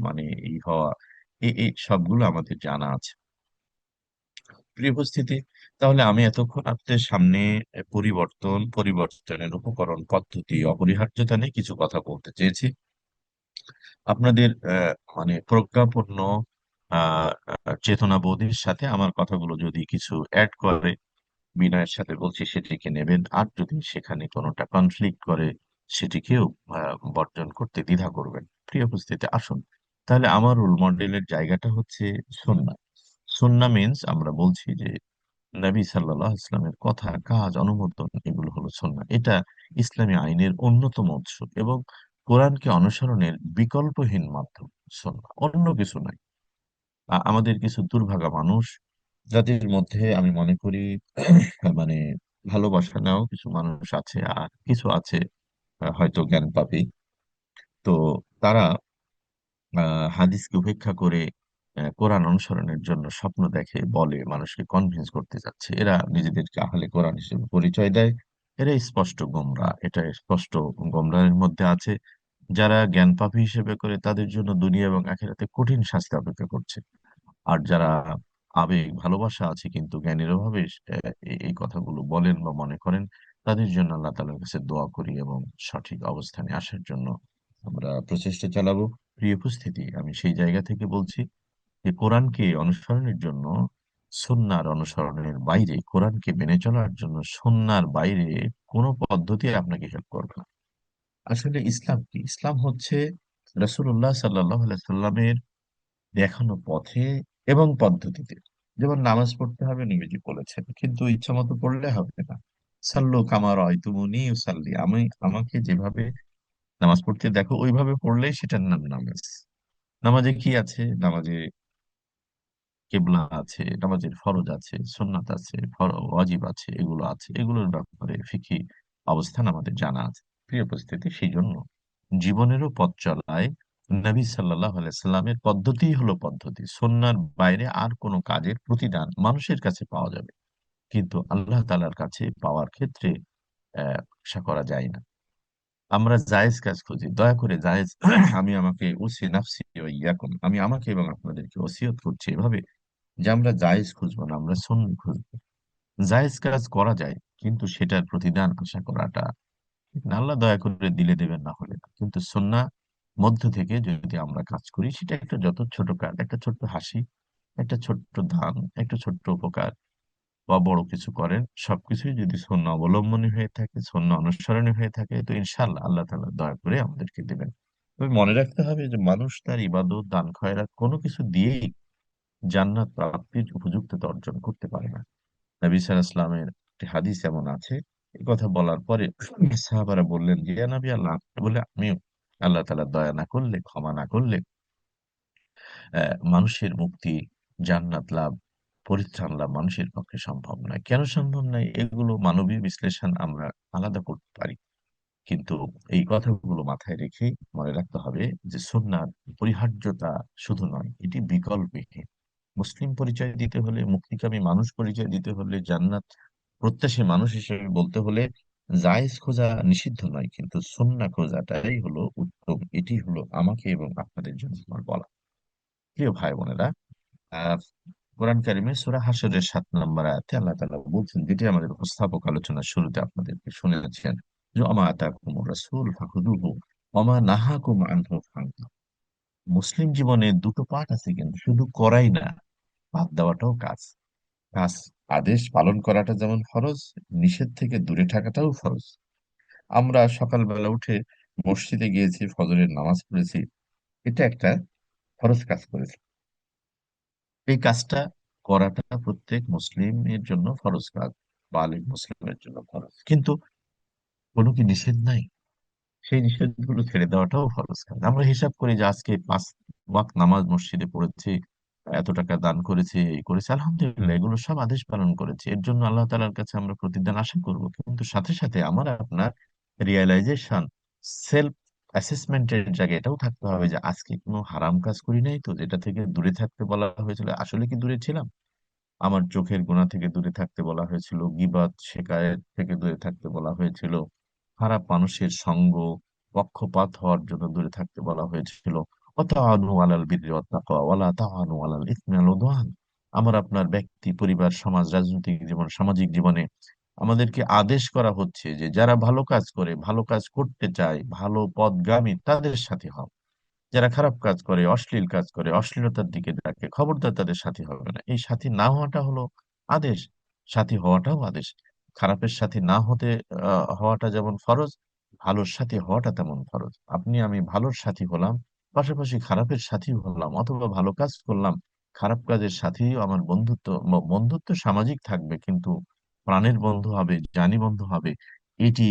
মানে এই হওয়া, এই সবগুলো আমাদের জানা আছে। প্রিয় উপস্থিতি, তাহলে আমি এতক্ষণ আপনাদের সামনে পরিবর্তনের উপকরণ, পদ্ধতি, অপরিহার্যতা নিয়ে কিছু কথা বলতে চেয়েছি। আপনাদের মানে প্রজ্ঞাপন্য আহ চেতনাবোধের সাথে আমার কথাগুলো যদি কিছু অ্যাড করে, বিনয়ের সাথে বলছি সেটিকে নেবেন। আর যদি সেখানে কোনোটা কনফ্লিক্ট করে, সেটিকেও বর্জন করতে দ্বিধা করবেন। প্রিয় উপস্থিতি, আসুন তাহলে আমার রোল মডেলের জায়গাটা হচ্ছে সুন্নাহ। সুন্নাহ মিন্স আমরা বলছি যে নবী সাল্লাল্লাহু আলাইহি ইসলামের কথা, কাজ, অনুমোদন, এগুলো হলো সুন্নাহ। এটা ইসলামী আইনের অন্যতম উৎস এবং কোরআনকে অনুসরণের বিকল্পহীন মাধ্যম সুন্নাহ, অন্য কিছু নাই। আমাদের কিছু দুর্ভাগা মানুষ, যাদের মধ্যে আমি মনে করি মানে ভালোবাসা নেওয়া কিছু মানুষ আছে, আর কিছু আছে হয়তো জ্ঞান পাপী। তো তারা হাদিসকে উপেক্ষা করে কোরআন অনুসরণের জন্য স্বপ্ন দেখে, বলে, মানুষকে কনভিন্স করতে চাচ্ছে। এরা নিজেদেরকে আহলে কোরআন হিসেবে পরিচয় দেয়। এরা স্পষ্ট গোমরা, এটা স্পষ্ট গোমরাহের মধ্যে আছে। যারা জ্ঞান পাপী হিসেবে করে, তাদের জন্য দুনিয়া এবং আখিরাতে কঠিন শাস্তি অপেক্ষা করছে। আর যারা আবেগ ভালোবাসা আছে কিন্তু জ্ঞানের অভাবে এই কথাগুলো বলেন বা মনে করেন, তাদের জন্য আল্লাহ তাআলার কাছে দোয়া করি এবং সঠিক অবস্থানে আসার জন্য আমরা প্রচেষ্টা চালাবো। প্রিয় উপস্থিতি, আমি সেই জায়গা থেকে বলছি যে কোরআনকে অনুসরণের জন্য সুন্নাহর অনুসরণের বাইরে, কোরআনকে মেনে চলার জন্য সুন্নাহর বাইরে কোনো পদ্ধতি আপনাকে হেল্প করবে না। আসলে ইসলাম কি? ইসলাম হচ্ছে রাসূলুল্লাহ সাল্লাল্লাহু আলাইহি সাল্লামের দেখানো পথে এবং পদ্ধতিতে। যেমন নামাজ পড়তে হবে, নবীজি বলেছেন, কিন্তু ইচ্ছা মতো পড়লে হবে না। সাল্লু কামা রাআইতুমুনি উসাল্লি, আমাকে যেভাবে নামাজ পড়তে দেখো ওইভাবে পড়লেই সেটার নাম নামাজ। নামাজে কি আছে? নামাজে কেবলা আছে, নামাজের ফরজ আছে, সুন্নাত আছে, ওয়াজিব আছে, এগুলো আছে। এগুলোর ব্যাপারে ফিকহি অবস্থান আমাদের জানা আছে। প্রিয় উপস্থিতি, সেই জন্য জীবনেরও পথ চলায় নবী সাল্লাল্লাহু আলাইহি সাল্লামের পদ্ধতি হলো পদ্ধতি। সুন্নাহর বাইরে আর কোনো কাজের প্রতিদান মানুষের কাছে পাওয়া যাবে, কিন্তু আল্লাহ তাআলার কাছে পাওয়ার ক্ষেত্রে আশা করা যায় না। আমরা জায়েজ কাজ খুঁজি, দয়া করে জায়েজ আমি আমাকে ওসি নাফসি ওয়া ইয়াকুম, আমি আমাকে এবং আপনাদেরকে ওসিয়ত করছি এভাবে যে আমরা জায়েজ খুঁজবো না, আমরা সুন্নাহ খুঁজবো। জায়েজ কাজ করা যায়, কিন্তু সেটার প্রতিদান আশা করাটা ঠিক না। আল্লাহ দয়া করে দিলে দেবেন, না হলে না। কিন্তু সুন্নাহ মধ্য থেকে যদি আমরা কাজ করি, সেটা একটা যত ছোট কাজ, একটা ছোট্ট হাসি, একটা ছোট্ট দান, একটা ছোট্ট উপকার, বা বড় কিছু করেন, সবকিছুই যদি সুন্নাহ অবলম্বনী হয়ে থাকে, সুন্নাহ অনুসরণী হয়ে থাকে, তো ইনশাআল্লাহ আল্লাহ তাআলা দয়া করে আমাদেরকে দিবেন। তবে মনে রাখতে হবে যে মানুষ তার ইবাদত, দান, খয়রাত কোনো কিছু দিয়েই জান্নাত প্রাপ্তির উপযুক্ততা অর্জন করতে পারে না। নবী সাল্লাল্লাহু আলাইহি ওয়াসাল্লামের একটি হাদিস এমন আছে, এই কথা বলার পরে সাহাবারা বললেন যে, ইয়া নবী আল্লাহ, বলে আমিও, আল্লাহ তাআলা দয়া না করলে, ক্ষমা না করলে মানুষের মুক্তি জান্নাত লাভ, পরিত্রাণ লাভ মানুষের পক্ষে সম্ভব নয়। কেন সম্ভব নয়? এগুলো মানবীয় বিশ্লেষণ আমরা আলাদা করতে পারি। কিন্তু এই কথাগুলো মাথায় রেখেই মনে রাখতে হবে যে সুন্নাহর অপরিহার্যতা শুধু নয়, এটি বিকল্পহীন। মুসলিম পরিচয় দিতে হলে, মুক্তিকামী মানুষ পরিচয় দিতে হলে, জান্নাত প্রত্যাশী মানুষ হিসেবে বলতে হলে জায়েজ খোঁজা নিষিদ্ধ নয়, কিন্তু সুন্নাহ খোঁজাটাই হলো উত্তম। এটি হলো আমাকে এবং আপনাদের জন্য আমার বলা। প্রিয় ভাই বোনেরা, আহ কোরআন কারিমে সূরা হাশরের 7 নম্বর আয়াতে আল্লাহ তাআলা বলছেন, যেটি আমাদের উপস্থাপক আলোচনার শুরুতে আপনাদেরকে শুনেছেন, যে ওমা আতাকুমুর রাসূল ফাখুযুহু ওমা নাহাকুম আনহু ফান্তাহু। মুসলিম জীবনে দুটো পার্ট আছে, কিন্তু শুধু করাই না, বাদ দেওয়াটাও কাজ। কাজ, আদেশ পালন করাটা যেমন ফরজ, নিষেধ থেকে দূরে থাকাটাও ফরজ। আমরা সকালবেলা উঠে মসজিদে গিয়েছি, ফজরের নামাজ পড়েছি, এটা একটা ফরজ কাজ করেছি। এই কাজটা করাটা প্রত্যেক মুসলিমের জন্য ফরজ কাজ, বালিগ মুসলিমের জন্য ফরজ। কিন্তু কোনো কি নিষেধ নাই? সেই নিষেধগুলো ছেড়ে দেওয়াটাও ফরজ কাজ। আমরা হিসাব করি যে আজকে 5 ওয়াক্ত নামাজ মসজিদে পড়েছি, এত টাকা দান করেছি, এই করেছি, আলহামদুলিল্লাহ, এগুলো সব আদেশ পালন করেছি, এর জন্য আল্লাহ তাআলার কাছে আমরা প্রতিদান আশা করব। কিন্তু সাথে সাথে আমার আপনার রিয়েলাইজেশন, সেলফ অ্যাসেসমেন্টের জায়গায় এটাও থাকতে হবে যে আজকে কোনো হারাম কাজ করি নাই তো, যেটা থেকে দূরে থাকতে বলা হয়েছিল, আসলে কি দূরে ছিলাম? আমার চোখের গোনা থেকে দূরে থাকতে বলা হয়েছিল, গীবাত শেকায়েত থেকে দূরে থাকতে বলা হয়েছিল, খারাপ মানুষের সঙ্গ, পক্ষপাত হওয়ার জন্য দূরে থাকতে বলা হয়েছিল, ওয়াতাআনু আলাল বিররি ওয়াত তাকওয়া ওয়ালা তাআনু আলাল ইসমি ওয়াল উদওয়ান। আমার আপনার ব্যক্তি, পরিবার, সমাজ, রাজনৈতিক জীবন, সামাজিক জীবনে আমাদেরকে আদেশ করা হচ্ছে যে যারা ভালো কাজ করে, ভালো কাজ করতে চায়, ভালো পথগামী, তাদের সাথে হও। যারা খারাপ কাজ করে, অশ্লীল কাজ করে, অশ্লীলতার দিকে ডাকে, খবরদার তাদের সাথী হবে না। এই সাথী না হওয়াটা হলো আদেশ, সাথী হওয়াটাও আদেশ। খারাপের সাথী না হতে হওয়াটা যেমন ফরজ, ভালোর সাথী হওয়াটা তেমন ফরজ। আপনি আমি ভালোর সাথী হলাম, পাশাপাশি খারাপের সাথী হলাম, অথবা ভালো কাজ করলাম, খারাপ কাজের সাথেও আমার বন্ধুত্ব, বন্ধুত্ব সামাজিক থাকবে, কিন্তু প্রাণের বন্ধু হবে, জানি বন্ধু হবে। এটি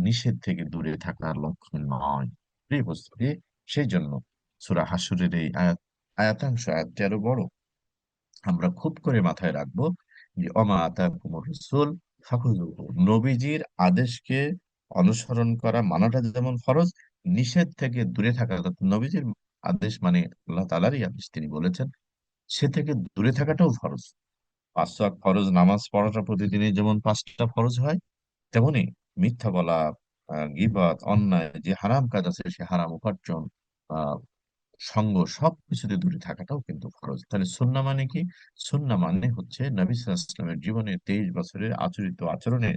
নিষেধ থেকে দূরে থাকার লক্ষণ নয়। প্রিয় উপস্থিতি, সেই জন্য সূরা হাশরের এই আয়াতাংশ, আয়াতটি আরো বড়। আমরা খুব করে মাথায় রাখবো যে অমা আতাকুমুর রাসূল ফাখুযুহু। নবীজির আদেশকে অনুসরণ করা, মানাটা যেমন ফরজ, নিষেধ থেকে দূরে থাকা, অর্থাৎ নবীজির আদেশ মানে আল্লাহ তাআলারই আদেশ, তিনি বলেছেন, সে থেকে দূরে থাকাটাও ফরজ। 5 ওয়াক্ত ফরজ নামাজ পড়াটা প্রতিদিনই যেমন 5টা ফরজ হয়, তেমনি মিথ্যা বলা, গীবত, অন্যায়, যে হারাম কাজ আছে সে হারাম উপার্জন, সঙ্গ, সবকিছুতে দূরে থাকাটাও কিন্তু ফরজ। তাহলে সুন্নাহ মানে কি? সুন্নাহ মানে হচ্ছে নবী সাল্লাল্লাহু আলাইহি ওয়াসাল্লামের জীবনে 23 বছরের আচরিত আচরণে,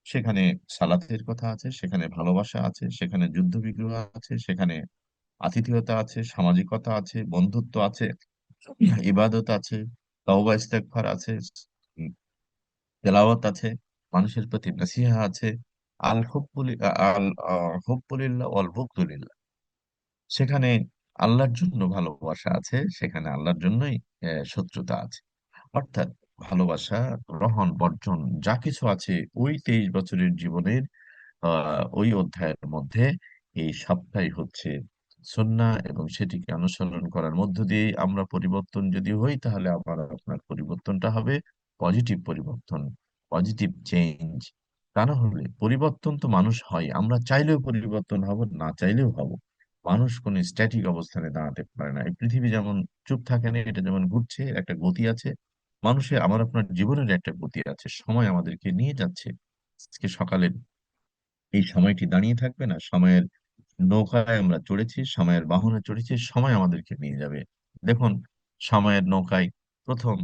সেখানে সালাতের কথা আছে, সেখানে ভালোবাসা আছে, সেখানে যুদ্ধ বিগ্রহ আছে, সেখানে আতিথেয়তা আছে, সামাজিকতা আছে, বন্ধুত্ব আছে, ইবাদত আছে, তওবা ইস্তেগফার আছে, উম, তেলাওয়াত আছে, মানুষের প্রতি নসিহা আছে, আল হুব্বুলি আল হুব্বুলিল্লাহ ওয়াল বুগদুলিল্লাহ। সেখানে আল্লাহর জন্য ভালোবাসা আছে, সেখানে আল্লাহর জন্যই শত্রুতা আছে। অর্থাৎ ভালোবাসা, গ্রহণ, বর্জন, যা কিছু আছে ওই 23 বছরের জীবনের ওই অধ্যায়ের মধ্যে, এই সবটাই হচ্ছে সুন্নাহ। এবং সেটিকে অনুসরণ করার মধ্য দিয়ে আমরা পরিবর্তন যদি হই, তাহলে আমার আপনার পরিবর্তনটা হবে পজিটিভ পরিবর্তন, পজিটিভ চেঞ্জ। তা না হলে পরিবর্তন তো মানুষ হয়, আমরা চাইলেও পরিবর্তন হব, না চাইলেও হব। মানুষ কোনো স্ট্যাটিক অবস্থানে দাঁড়াতে পারে না। এই পৃথিবী যেমন চুপ থাকে না, এটা যেমন ঘুরছে, এর একটা গতি আছে। মানুষের, আমার আপনার জীবনের একটা গতি আছে, সময় আমাদেরকে নিয়ে যাচ্ছে। আজকে সকালে এই সময়টি দাঁড়িয়ে থাকবে না, সময়ের নৌকায় আমরা চড়েছি, সময়ের বাহনে চড়েছি, সময় আমাদেরকে নিয়ে যাবে। দেখুন, সময়ের নৌকায় প্রথম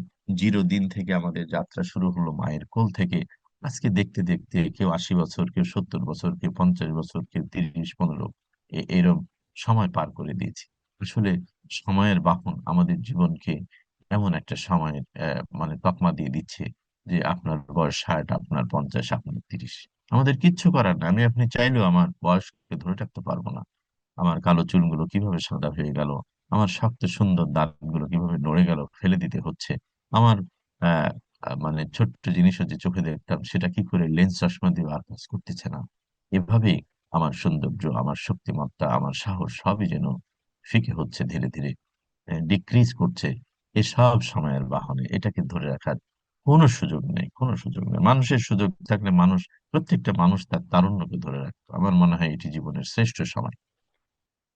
0 দিন থেকে আমাদের যাত্রা শুরু হলো মায়ের কোল থেকে। আজকে দেখতে দেখতে কেউ 80 বছর, কেউ 70 বছর, কেউ 50 বছর, কেউ 30, 15, এরকম সময় পার করে দিয়েছি। আসলে সময়ের বাহন আমাদের জীবনকে এমন একটা সময়ের মানে তকমা দিয়ে দিচ্ছে যে আপনার বয়স 60, আপনার 50, আপনার 30। আমাদের কিচ্ছু করার না, আমি আপনি চাইলেও আমার বয়সকে ধরে রাখতে পারবো না। আমার কালো চুলগুলো কিভাবে সাদা হয়ে গেল, আমার শক্ত সুন্দর দাঁতগুলো কিভাবে নড়ে গেল, ফেলে দিতে হচ্ছে। আমার আহ মানে ছোট্ট জিনিসও যে চোখে দেখতাম, সেটা কি করে লেন্স চশমা দিয়ে আর কাজ করতেছে না। এভাবেই আমার সৌন্দর্য, আমার শক্তিমত্তা, আমার সাহস সবই যেন ফিকে হচ্ছে, ধীরে ধীরে ডিক্রিজ করছে। এসব সময়ের বাহনে এটাকে ধরে রাখার কোনো সুযোগ নেই, কোনো সুযোগ নেই। মানুষের সুযোগ থাকলে মানুষ, প্রত্যেকটা মানুষ তার তারুণ্যকে ধরে রাখতো। আমার মনে হয় এটি জীবনের শ্রেষ্ঠ সময়।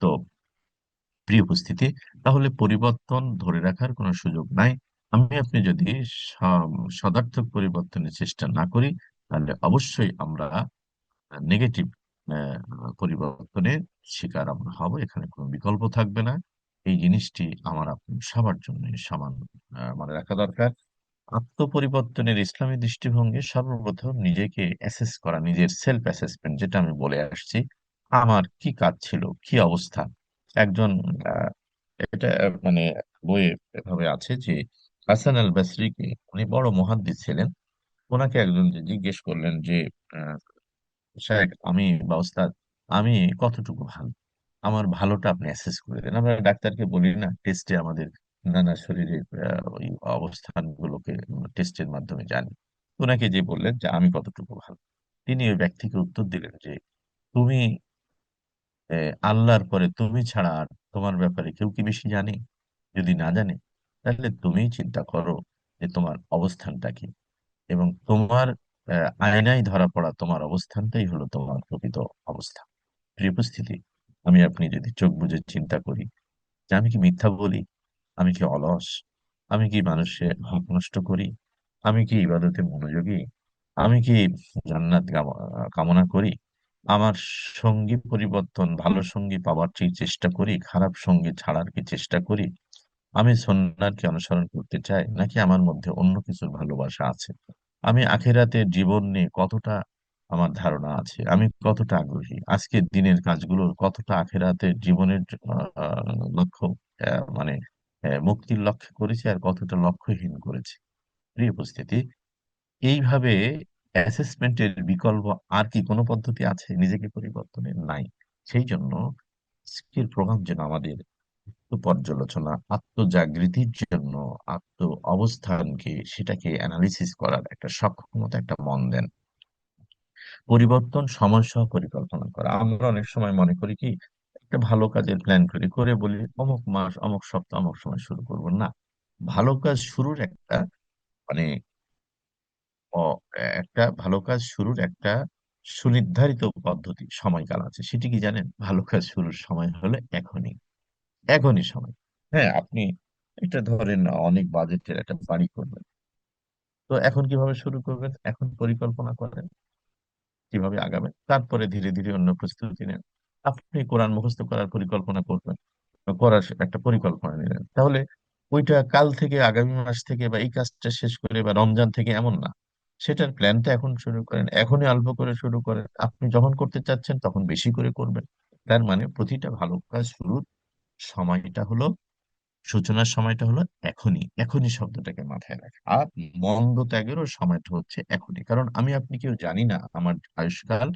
তো প্রিয় উপস্থিতি, তাহলে পরিবর্তন ধরে রাখার কোনো সুযোগ নাই। আমি আপনি যদি সদার্থক পরিবর্তনের চেষ্টা না করি, তাহলে অবশ্যই আমরা নেগেটিভ পরিবর্তনের শিকার আমরা হব। এখানে কোনো বিকল্প থাকবে না। এই জিনিসটি আমার আপনার সবার জন্য সমান মনে রাখা দরকার। আত্মপরিবর্তনের ইসলামী দৃষ্টিভঙ্গি সর্বপ্রথম নিজেকে অ্যাসেস করা, নিজের সেলফ অ্যাসেসমেন্ট, যেটা আমি বলে আসছি। আমার কি কাজ ছিল, কি অবস্থা। একজন আহ, এটা মানে বইয়ে এভাবে আছে যে হাসান আল বাসরিকে, উনি বড় মুহাদ্দিস ছিলেন। ওনাকে একজন যে জিজ্ঞেস করলেন যে শায়েখ, আমি বা ওস্তাদ, আমি কতটুকু ভালো, আমার ভালোটা আপনি অ্যাসেস করে দেন। আমরা ডাক্তারকে বলি না, টেস্টে আমাদের নানা শরীরের ওই অবস্থানগুলোকে টেস্টের মাধ্যমে জানি। ওনাকে যে বললেন যে আমি কতটুকু ভালো, তিনি ওই ব্যক্তিকে উত্তর দিলেন যে তুমি আল্লাহর পরে তুমি ছাড়া আর তোমার ব্যাপারে কেউ কি বেশি জানে? যদি না জানে, তাহলে তুমিই চিন্তা করো যে তোমার অবস্থানটা কি, এবং তোমার আয়নায় ধরা পড়া তোমার অবস্থানটাই হলো তোমার প্রকৃত অবস্থা। প্রিয় উপস্থিতি, আমি আপনি যদি চোখ বুজে চিন্তা করি যে আমি কি মিথ্যা বলি, আমি কি অলস, আমি কি মানুষের হক নষ্ট করি, আমি কি ইবাদতে মনোযোগী, আমি কি জান্নাত কামনা করি, আমার সঙ্গী পরিবর্তন, ভালো সঙ্গী পাওয়ার কি চেষ্টা করি, খারাপ সঙ্গী ছাড়ার কি চেষ্টা করি, আমি সন্ন্যার কি অনুসরণ করতে চাই, নাকি আমার মধ্যে অন্য কিছুর ভালোবাসা আছে, আমি আখিরাতের জীবন নিয়ে কতটা আমার ধারণা আছে, আমি কতটা আগ্রহী, আজকের দিনের কাজগুলোর কতটা আখিরাতের জীবনের লক্ষ্য মানে মুক্তির লক্ষ্যে করেছি, আর কতটা লক্ষ্যহীন করেছি। প্রিয় উপস্থিতি, এইভাবে অ্যাসেসমেন্টের বিকল্প আর কি কোনো পদ্ধতি আছে নিজেকে পরিবর্তনের? নাই। সেই জন্য আজকের প্রোগ্রাম যেন আমাদের পর্যালোচনা, আত্মজাগৃতির জন্য, আত্ম অবস্থানকে, সেটাকে অ্যানালিসিস করার একটা সক্ষমতা, একটা মন দেন। পরিবর্তন সময় সহ পরিকল্পনা করা। আমরা অনেক সময় মনে করি কি, একটা ভালো কাজের প্ল্যান করি, করে বলি অমুক মাস, অমুক সপ্তাহ, অমুক সময় শুরু করব না। ভালো কাজ শুরুর একটা মানে একটা ভালো কাজ শুরুর একটা সুনির্ধারিত পদ্ধতি, সময়কাল আছে। সেটি কি জানেন? ভালো কাজ শুরুর সময় হলো এখনই, এখনই সময়। হ্যাঁ, আপনি এটা ধরেন অনেক বাজেটের একটা বাড়ি করবেন, তো এখন কিভাবে শুরু করবেন? এখন পরিকল্পনা করেন কিভাবে আগাবেন, তারপরে ধীরে ধীরে অন্য প্রস্তুতি নেন। আপনি কোরআন মুখস্থ করার পরিকল্পনা করবেন, করার একটা পরিকল্পনা নিলেন, তাহলে ওইটা কাল থেকে, আগামী মাস থেকে, বা এই কাজটা শেষ করে, বা রমজান থেকে, এমন না। সেটার প্ল্যানটা এখন শুরু করেন, এখনই অল্প করে শুরু করেন। আপনি যখন করতে চাচ্ছেন তখন বেশি করে করবেন। তার মানে প্রতিটা ভালো কাজ শুরুর সময়টা হলো, সূচনার সময়টা হলো এখনই। এখনই শব্দটাকে মাথায় রাখা। আর মন্দ ত্যাগেরও সময়টা হচ্ছে এখনই, কারণ আমি আপনি কেউ জানি না আমার আয়ুষ্কাল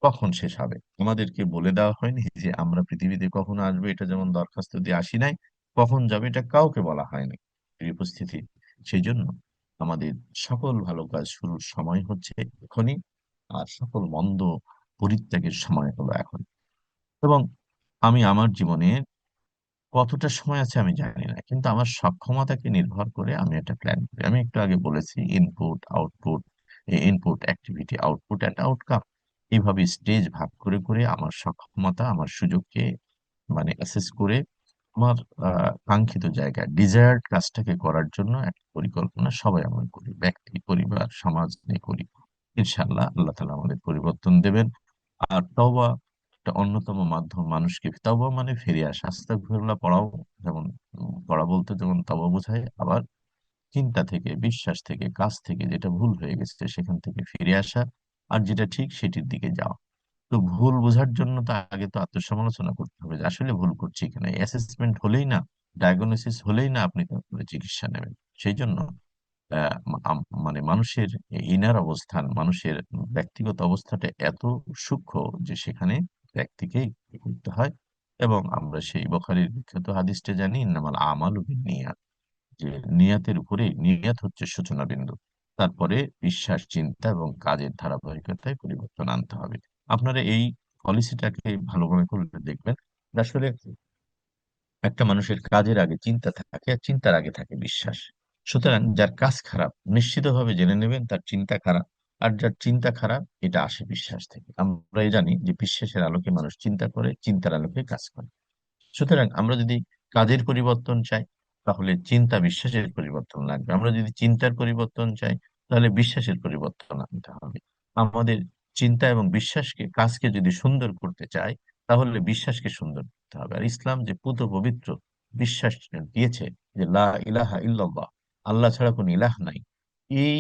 কখন শেষ হবে। আমাদেরকে বলে দেওয়া হয়নি যে আমরা পৃথিবীতে কখন আসবে, এটা যেমন দরখাস্ত দিয়ে আসি নাই, কখন যাবে এটা কাউকে বলা হয়নি। এই উপস্থিতি, সেই জন্য আমাদের সকল ভালো কাজ শুরুর সময় হচ্ছে এখনই, আর সকল মন্দ পরিত্যাগের সময় হলো এখন। এবং আমি আমার জীবনে কতটা সময় আছে আমি জানি না, কিন্তু আমার সক্ষমতাকে নির্ভর করে আমি একটা প্ল্যান করি। আমি একটু আগে বলেছি input output, input activity, output and outcome. এইভাবে স্টেজ ভাগ করে করে আমার সক্ষমতা, আমার সুযোগকে অ্যাসেস করে আমার কাঙ্ক্ষিত জায়গায় ডিজায়ার্ড কাজটাকে করার জন্য একটা পরিকল্পনা সবাই আমরা করি, ব্যক্তি, পরিবার, সমাজ নিয়ে করি। ইনশাআল্লাহ আল্লাহ তাআলা আমাদের পরিবর্তন দেবেন। আর তওবা একটা অন্যতম মাধ্যম মানুষকে, তওবা মানে ফিরে আসা। আস্তাগফিরুল্লাহ পড়াও যেমন, পড়া বলতে যেমন তওবা বোঝায়, আবার চিন্তা থেকে, বিশ্বাস থেকে, কাজ থেকে যেটা ভুল হয়ে গেছে সেখান থেকে ফিরে আসা, আর যেটা ঠিক সেটির দিকে যাওয়া। তো ভুল বোঝার জন্য তো আগে তো আত্মসমালোচনা করতে হবে যে আসলে ভুল করছি কিনা। অ্যাসেসমেন্ট হলেই না, ডায়াগনোসিস হলেই না আপনি তারপরে চিকিৎসা নেবেন। সেই জন্য মানুষের ইনার অবস্থান, মানুষের ব্যক্তিগত অবস্থাটা এত সূক্ষ্ম যে সেখানে ব্যক্তিকেই করতে হয়। এবং আমরা সেই বুখারীর বিখ্যাত হাদিসটা জানি, ইন্নামাল আমালু বিন্নিয়াত, যে নিয়াতের উপরে, নিয়াত হচ্ছে সূচনা বিন্দু। তারপরে বিশ্বাস, চিন্তা এবং কাজের ধারাবাহিকতায় পরিবর্তন আনতে হবে। আপনারা এই পলিসিটাকে ভালোভাবে করলে দেখবেন যে আসলে একটা মানুষের কাজের আগে চিন্তা থাকে, আর চিন্তার আগে থাকে বিশ্বাস। সুতরাং যার কাজ খারাপ নিশ্চিতভাবে জেনে নেবেন তার চিন্তা খারাপ। আর যার চিন্তা খারাপ এটা আসে বিশ্বাস থেকে। আমরা জানি যে বিশ্বাসের আলোকে মানুষ চিন্তা করে, চিন্তার আলোকে কাজ করে। সুতরাং আমরা যদি কাজের পরিবর্তন চাই, তাহলে চিন্তা বিশ্বাসের পরিবর্তন লাগবে। আমরা যদি চিন্তার পরিবর্তন চাই, তাহলে বিশ্বাসের পরিবর্তন আনতে হবে। আমাদের চিন্তা এবং বিশ্বাসকে, কাজকে যদি সুন্দর করতে চাই, তাহলে বিশ্বাসকে সুন্দর করতে হবে। আর ইসলাম যে পুত পবিত্র বিশ্বাস দিয়েছে, যে লা ইলাহা ইল্লাল্লাহ, আল্লাহ ছাড়া কোনো ইলাহ নাই, এই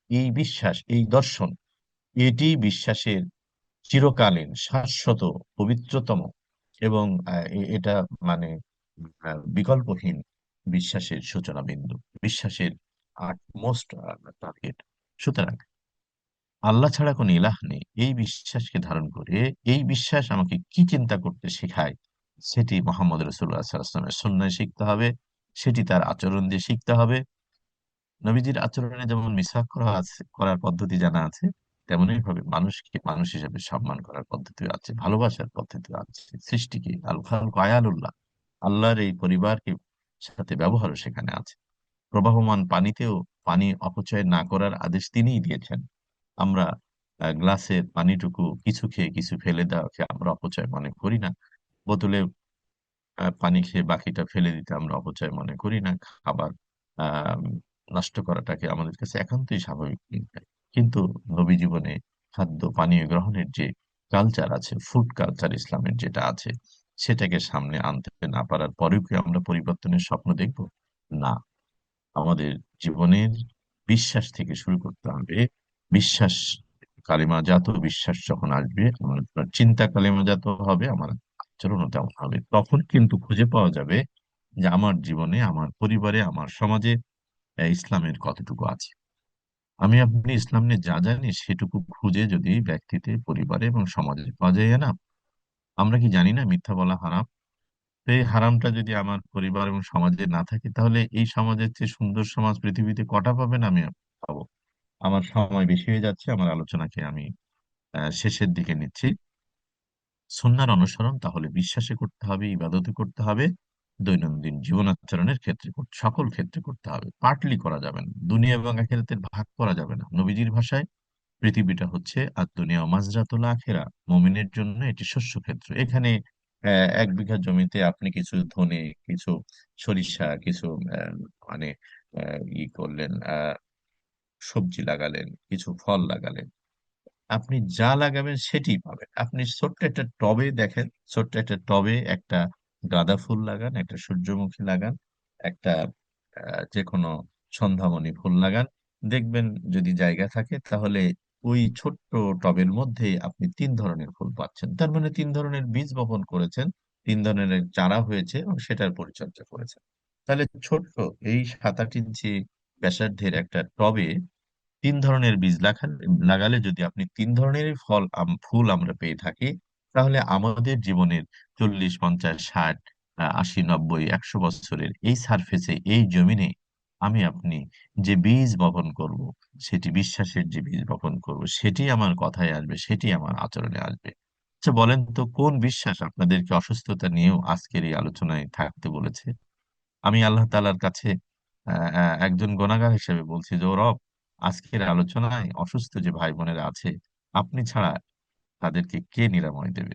এই বিশ্বাস, এই দর্শন, এটি বিশ্বাসের চিরকালীন শাশ্বত পবিত্রতম এবং এটা মানে বিকল্পহীন বিশ্বাসের সূচনা বিন্দু, বিশ্বাসের মোস্ট টার্গেট। সুতরাং আল্লাহ ছাড়া কোনো ইলাহ নেই, এই বিশ্বাসকে ধারণ করে, এই বিশ্বাস আমাকে কি চিন্তা করতে শেখায়, সেটি মোহাম্মদ রসুল্লাহ সাল্লামের সুন্নায় শিখতে হবে, সেটি তার আচরণ দিয়ে শিখতে হবে। নবীজির আচরণে যেমন মিসওয়াক করা আছে, করার পদ্ধতি জানা আছে, তেমনই ভাবে মানুষকে মানুষ হিসেবে সম্মান করার পদ্ধতি আছে, ভালোবাসার পদ্ধতি আছে। সৃষ্টিকে আল খালকু আয়ানুল্লাহ, আল্লাহর এই পরিবারকে সাথে ব্যবহারও সেখানে আছে। প্রবাহমান পানিতেও পানি অপচয় না করার আদেশ তিনিই দিয়েছেন। আমরা গ্লাসের পানিটুকু কিছু খেয়ে কিছু ফেলে দেওয়াকে আমরা অপচয় মনে করি না। বোতলে পানি খেয়ে বাকিটা ফেলে দিতে আমরা অপচয় মনে করি না। খাবার আহ নষ্ট করাটাকে আমাদের কাছে একান্তই স্বাভাবিক মনে হয়। কিন্তু নবী জীবনে খাদ্য পানীয় গ্রহণের যে কালচার আছে, ফুড কালচার ইসলামের যেটা আছে, সেটাকে সামনে আনতে না পারার পরেও কি আমরা পরিবর্তনের স্বপ্ন দেখব? না। আমাদের জীবনের বিশ্বাস থেকে শুরু করতে হবে। বিশ্বাস কালিমাজাত বিশ্বাস যখন আসবে, আমার আপনার চিন্তা কালিমাজাত হবে, আমার আচরণও তেমন হবে। তখন কিন্তু খুঁজে পাওয়া যাবে যে আমার জীবনে, আমার পরিবারে, আমার সমাজে ইসলামের কতটুকু আছে। আমি আপনি ইসলাম নিয়ে যা জানি সেটুকু খুঁজে যদি ব্যক্তিতে, পরিবারে এবং সমাজে পাওয়া যায় না, আমরা কি জানি না মিথ্যা বলা হারাম? তো এই হারামটা যদি আমার পরিবার এবং সমাজে না থাকে, তাহলে এই সমাজের চেয়ে সুন্দর সমাজ পৃথিবীতে কটা পাবেন আমি পাবো। আমার সময় বেশি হয়ে যাচ্ছে, আমার আলোচনাকে আমি শেষের দিকে নিচ্ছি। সুন্নাহর অনুসরণ তাহলে বিশ্বাসে করতে হবে, ইবাদতে করতে হবে, দৈনন্দিন জীবনাচরণের ক্ষেত্রে সকল ক্ষেত্রে করতে হবে। পার্টলি করা যাবে না, দুনিয়া এবং আখিরাতের ভাগ করা যাবে না। নবীজির ভাষায় পৃথিবীটা হচ্ছে আর দুনিয়া মাজরাতুল আখিরা, মুমিনের জন্য এটি শস্য ক্ষেত্র। এখানে 1 বিঘা জমিতে আপনি কিছু ধনে, কিছু সরিষা, কিছু মানে করলেন, সবজি লাগালেন, কিছু ফল লাগালেন, আপনি যা লাগাবেন সেটিই পাবেন। আপনি ছোট্ট একটা টবে দেখেন, ছোট্ট একটা টবে একটা গাঁদা ফুল লাগান, একটা সূর্যমুখী লাগান, একটা যে কোনো সন্ধ্যামণি ফুল লাগান, দেখবেন যদি জায়গা থাকে তাহলে ওই ছোট্ট টবের মধ্যে আপনি 3 ধরনের ফুল পাচ্ছেন। তার মানে 3 ধরনের বীজ বপন করেছেন, 3 ধরনের চারা হয়েছে এবং সেটার পরিচর্যা করেছেন। তাহলে ছোট্ট এই 7-8 ইঞ্চি ব্যাসার্ধের একটা টবে 3 ধরনের বীজ লাগালে যদি আপনি 3 ধরনেরই ফুল আমরা পেয়ে থাকি, তাহলে আমাদের জীবনের 40, 50, 60, 80, 90, 100 বছরের এই সারফেসে, এই জমিনে আমি আপনি যে বীজ বপন করব, সেটি বিশ্বাসের যে বীজ বপন করব, সেটি আমার কথায় আসবে, সেটি আমার আচরণে আসবে। আচ্ছা বলেন তো, কোন বিশ্বাস আপনাদেরকে অসুস্থতা নিয়েও আজকের এই আলোচনায় থাকতে বলেছে? আমি আল্লাহ তাআলার কাছে একজন গুনাহগার হিসেবে বলছি যে, ও রব, আজকের আলোচনায় অসুস্থ যে ভাই বোনেরা আছে, আপনি ছাড়া তাদেরকে কে নিরাময় দেবে?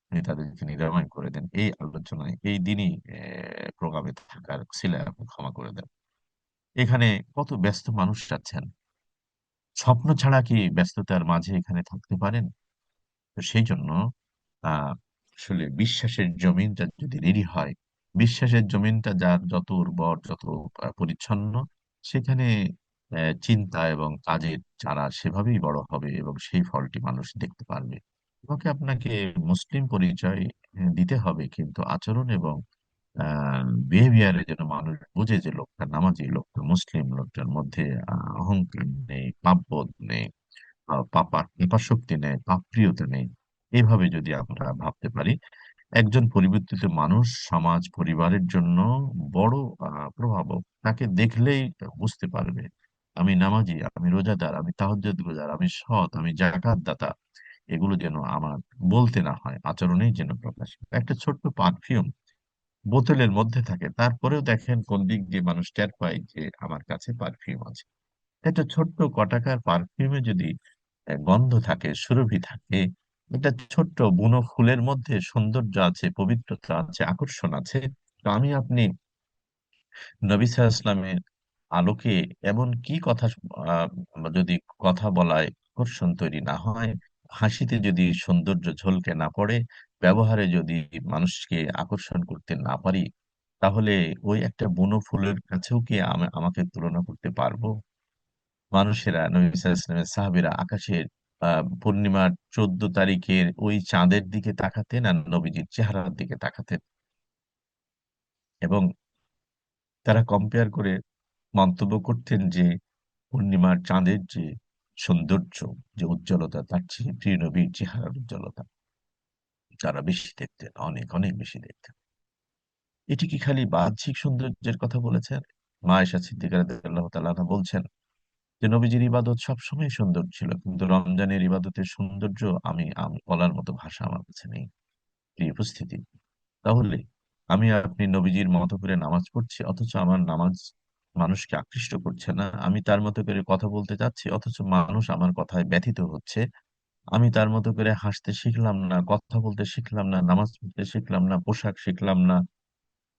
আপনি তাদেরকে নিরাময় করে দেন। এই আলোচনায়, এই দিনই প্রোগ্রামে থাকার ছিল, আপনি ক্ষমা করে দেন। এখানে কত ব্যস্ত মানুষ আছেন, স্বপ্ন ছাড়া কি ব্যস্ততার মাঝে এখানে থাকতে পারেন? তো সেই জন্য আহ আসলে বিশ্বাসের জমিনটা যদি রেডি হয়, বিশ্বাসের জমিনটা যার যত উর্বর, যত পরিচ্ছন্ন, সেখানে চিন্তা এবং কাজের চারা সেভাবেই বড় হবে এবং সেই ফলটি মানুষ দেখতে পারবে। তোমাকে আপনাকে মুসলিম পরিচয় দিতে হবে, কিন্তু আচরণ এবং বিহেভিয়ারে যেন মানুষ বুঝে যে লোকটা নামাজি, লোকটা মুসলিম, লোকটার মধ্যে অহংকার নেই, পাপবোধ নেই, কৃপাশক্তি নেই, প্রিয়তা নেই। এইভাবে যদি আমরা ভাবতে পারি, একজন পরিবর্তিত মানুষ সমাজ পরিবারের জন্য বড় প্রভাবক। তাকে দেখলেই বুঝতে পারবে আমি নামাজি, আমি রোজাদার, আমি তাহাজ্জুদ গুজার, আমি সৎ, আমি জাকাত দাতা। এগুলো যেন আমার বলতে না হয়, আচরণেই যেন প্রকাশ পায়। একটা ছোট্ট পারফিউম বোতলের মধ্যে থাকে, তারপরেও দেখেন কোন দিক দিয়ে মানুষ টের পায় যে আমার কাছে পারফিউম আছে। একটা ছোট্ট কটাকার পারফিউমে যদি গন্ধ থাকে, সুরভি থাকে, একটা ছোট্ট বুনো ফুলের মধ্যে সৌন্দর্য আছে, পবিত্রতা আছে, আকর্ষণ আছে। তো আমি আপনি নবী সাল্লাল্লাহু আলাইহি ওয়াসাল্লামের আলোকে এমন কি কথা আহ, যদি কথা বলায় আকর্ষণ তৈরি না হয়, হাসিতে যদি সৌন্দর্য ঝলকে না পড়ে, ব্যবহারে যদি মানুষকে আকর্ষণ করতে না পারি, তাহলে ওই একটা বুনো ফুলের কাছেও কি আমাকে তুলনা করতে পারবো? মানুষেরা, নবী সাল্লাল্লাহু আলাইহি ওয়াসাল্লামের সাহাবীরা আকাশের পূর্ণিমার 14 তারিখের ওই চাঁদের দিকে তাকাতেন আর নবীজির চেহারার দিকে তাকাতেন, এবং তারা কম্পেয়ার করে মন্তব্য করতেন যে পূর্ণিমার চাঁদের যে সৌন্দর্য, যে উজ্জ্বলতা, তার চেয়ে প্রিয় নবীর চেহারার উজ্জ্বলতা তারা বেশি দেখতেন, অনেক অনেক বেশি দেখতেন। এটি কি খালি বাহ্যিক সৌন্দর্যের কথা বলেছেন? মা আয়েশা সিদ্দিকা রাদিয়াল্লাহু তাআলা আনহা বলছেন যে নবীজির ইবাদত সবসময় সুন্দর ছিল, কিন্তু রমজানের ইবাদতের সৌন্দর্য আমি আমি বলার মতো ভাষা আমার কাছে নেই। প্রিয় উপস্থিতি, তাহলে আমি আপনি নবীজির মতো করে নামাজ পড়ছি, অথচ আমার নামাজ মানুষকে আকৃষ্ট করছে না। আমি তার মতো করে কথা বলতে চাচ্ছি, অথচ মানুষ আমার কথায় ব্যথিত হচ্ছে। আমি তার মতো করে হাসতে শিখলাম না, কথা বলতে শিখলাম না, নামাজ পড়তে শিখলাম না, পোশাক শিখলাম না,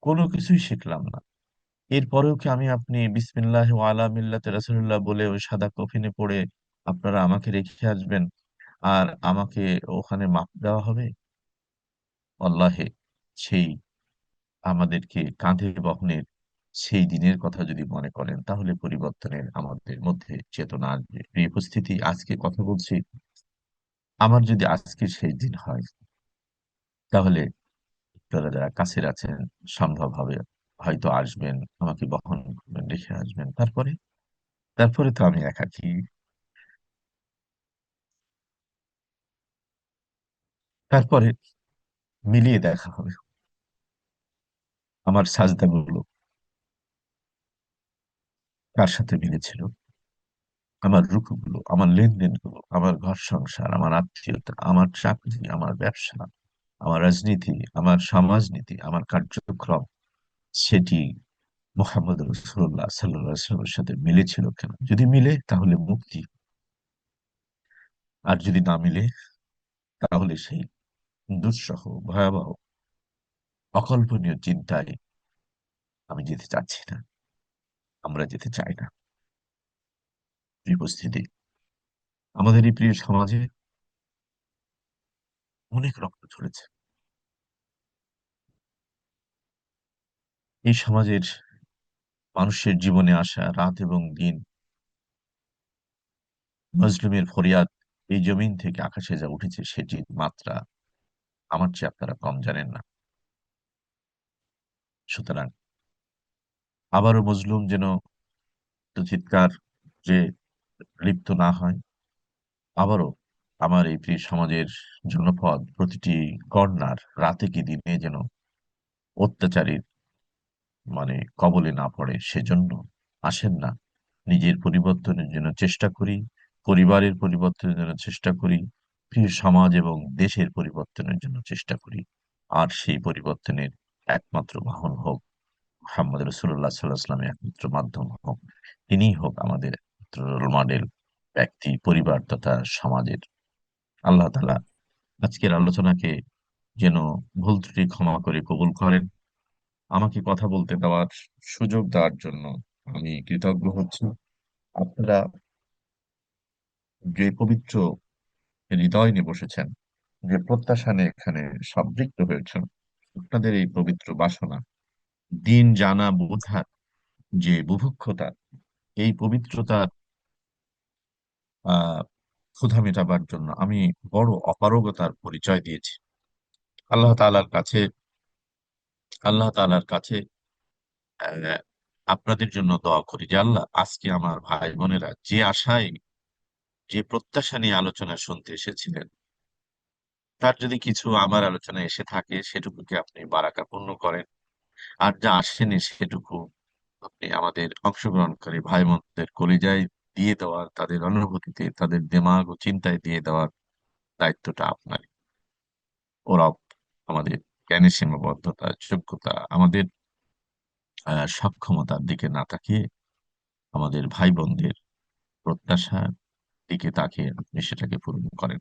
কোনো কিছুই শিখলাম না। এরপরেও কি আমি আপনি বিসমিল্লাহ ওয়া আলা মিল্লাতে রাসূলিল্লাহ বলে ওই সাদা কফিনে পড়ে আপনারা আমাকে রেখে আসবেন আর আমাকে ওখানে মাপ দেওয়া হবে? আল্লাহে, সেই আমাদেরকে কাঁধে বহনের সেই দিনের কথা যদি মনে করেন, তাহলে পরিবর্তনের আমাদের মধ্যে চেতনা আসবে। প্রিয় উপস্থিতি, আজকে কথা বলছি, আমার যদি আজকে সেই দিন হয়, তাহলে আপনারা যারা কাছের আছেন সম্ভব হবে হয়তো আসবেন, আমাকে বহন করবেন, রেখে আসবেন। তারপরে তো আমি একাকী। তারপরে মিলিয়ে দেখা হবে আমার সাজদাগুলো কার সাথে মিলেছিল, আমার রুকুগুলো, আমার লেনদেনগুলো, আমার ঘর সংসার, আমার আত্মীয়তা, আমার চাকরি, আমার ব্যবসা, আমার রাজনীতি, আমার সমাজনীতি, আমার কার্যক্রম, সেটি মোহাম্মদ রসুল্লাহ সাল্লাল্লাহু আলাইহি ওয়াসাল্লামের সাথে মিলেছিল কেন? যদি মিলে তাহলে মুক্তি, আর যদি না মিলে তাহলে সেই দুঃসহ, ভয়াবহ, অকল্পনীয় চিন্তায় আমি যেতে চাচ্ছি না, আমরা যেতে চাই না। প্রিয় উপস্থিতি, আমাদের এই প্রিয় সমাজে অনেক রক্ত ঝরেছে। এই সমাজের মানুষের জীবনে আসা রাত এবং দিন, মজলুমের ফরিয়াদ এই জমিন থেকে আকাশে যা উঠেছে সেটির মাত্রা আমার চেয়ে আপনারা কম জানেন না। সুতরাং আবারও মজলুম যেন চিৎকার যে লিপ্ত না হয়, আবারও আমার এই প্রিয় সমাজের জনপদ প্রতিটি কর্নার রাতে কি দিনে যেন অত্যাচারীর কবলে না পড়ে, সেজন্য আসেন না, নিজের পরিবর্তনের জন্য চেষ্টা করি, পরিবারের পরিবর্তনের জন্য চেষ্টা করি, প্রিয় সমাজ এবং দেশের পরিবর্তনের জন্য চেষ্টা করি। আর সেই পরিবর্তনের একমাত্র বাহন হোক মুহাম্মদ রাসূলুল্লাহ সাল্লাল্লাহু আলাইহি ওয়াসাল্লাম, একমাত্র মাধ্যম হোক, তিনিই হোক আমাদের একমাত্র রোল মডেল, ব্যক্তি, পরিবার তথা সমাজের। আল্লাহ তাআলা আজকের আলোচনাকে যেন ভুল ত্রুটি ক্ষমা করে কবুল করেন। আমাকে কথা বলতে দেওয়ার সুযোগ দেওয়ার জন্য আমি কৃতজ্ঞ হচ্ছি। আপনারা যে পবিত্র হৃদয় নিয়ে বসেছেন, যে প্রত্যাশা নিয়ে এখানে সম্পৃক্ত হয়েছেন, আপনাদের এই পবিত্র বাসনা, দিন জানা বোঝার যে বুভুক্ষতা, এই পবিত্রতার আহ ক্ষুধা মেটাবার জন্য আমি বড় অপারগতার পরিচয় দিয়েছি। আল্লাহ তাআলার কাছে আল্লাহ তাআলার কাছে আহ, আপনাদের জন্য দোয়া করি যে আল্লাহ, আজকে আমার ভাই বোনেরা যে আশায়, যে প্রত্যাশা নিয়ে আলোচনা শুনতে এসেছিলেন, তার যদি কিছু আমার আলোচনায় এসে থাকে সেটুকুকে আপনি বারাকাপূর্ণ করেন। আর যা আসেনি সেটুকু আপনি আমাদের অংশগ্রহণকারী ভাই বোনদের কলিজায় দিয়ে দেওয়ার, তাদের অনুভূতিতে, তাদের দিমাগ ও চিন্তায় দিয়ে দেওয়ার দায়িত্বটা আপনার। ও রব, আমাদের জ্ঞানের সীমাবদ্ধতা, যোগ্যতা, আমাদের সক্ষমতার দিকে না তাকিয়ে আমাদের ভাই বোনদের প্রত্যাশার দিকে তাকিয়ে আপনি সেটাকে পূরণ করেন।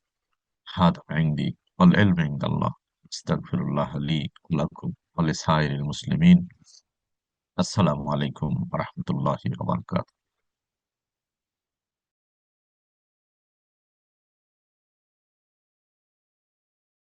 হাদা ইনদি ওয়াল ইলমু ইনদাল্লাহ। আস্তাগফিরুল্লাহ লি ওয়া লাকুম ওয়া লিসাইরিল মুসলিমিন। আসসালামু আলাইকুম ওয়া রাহমাতুল্লাহি ওয়া বারাকাতুহু।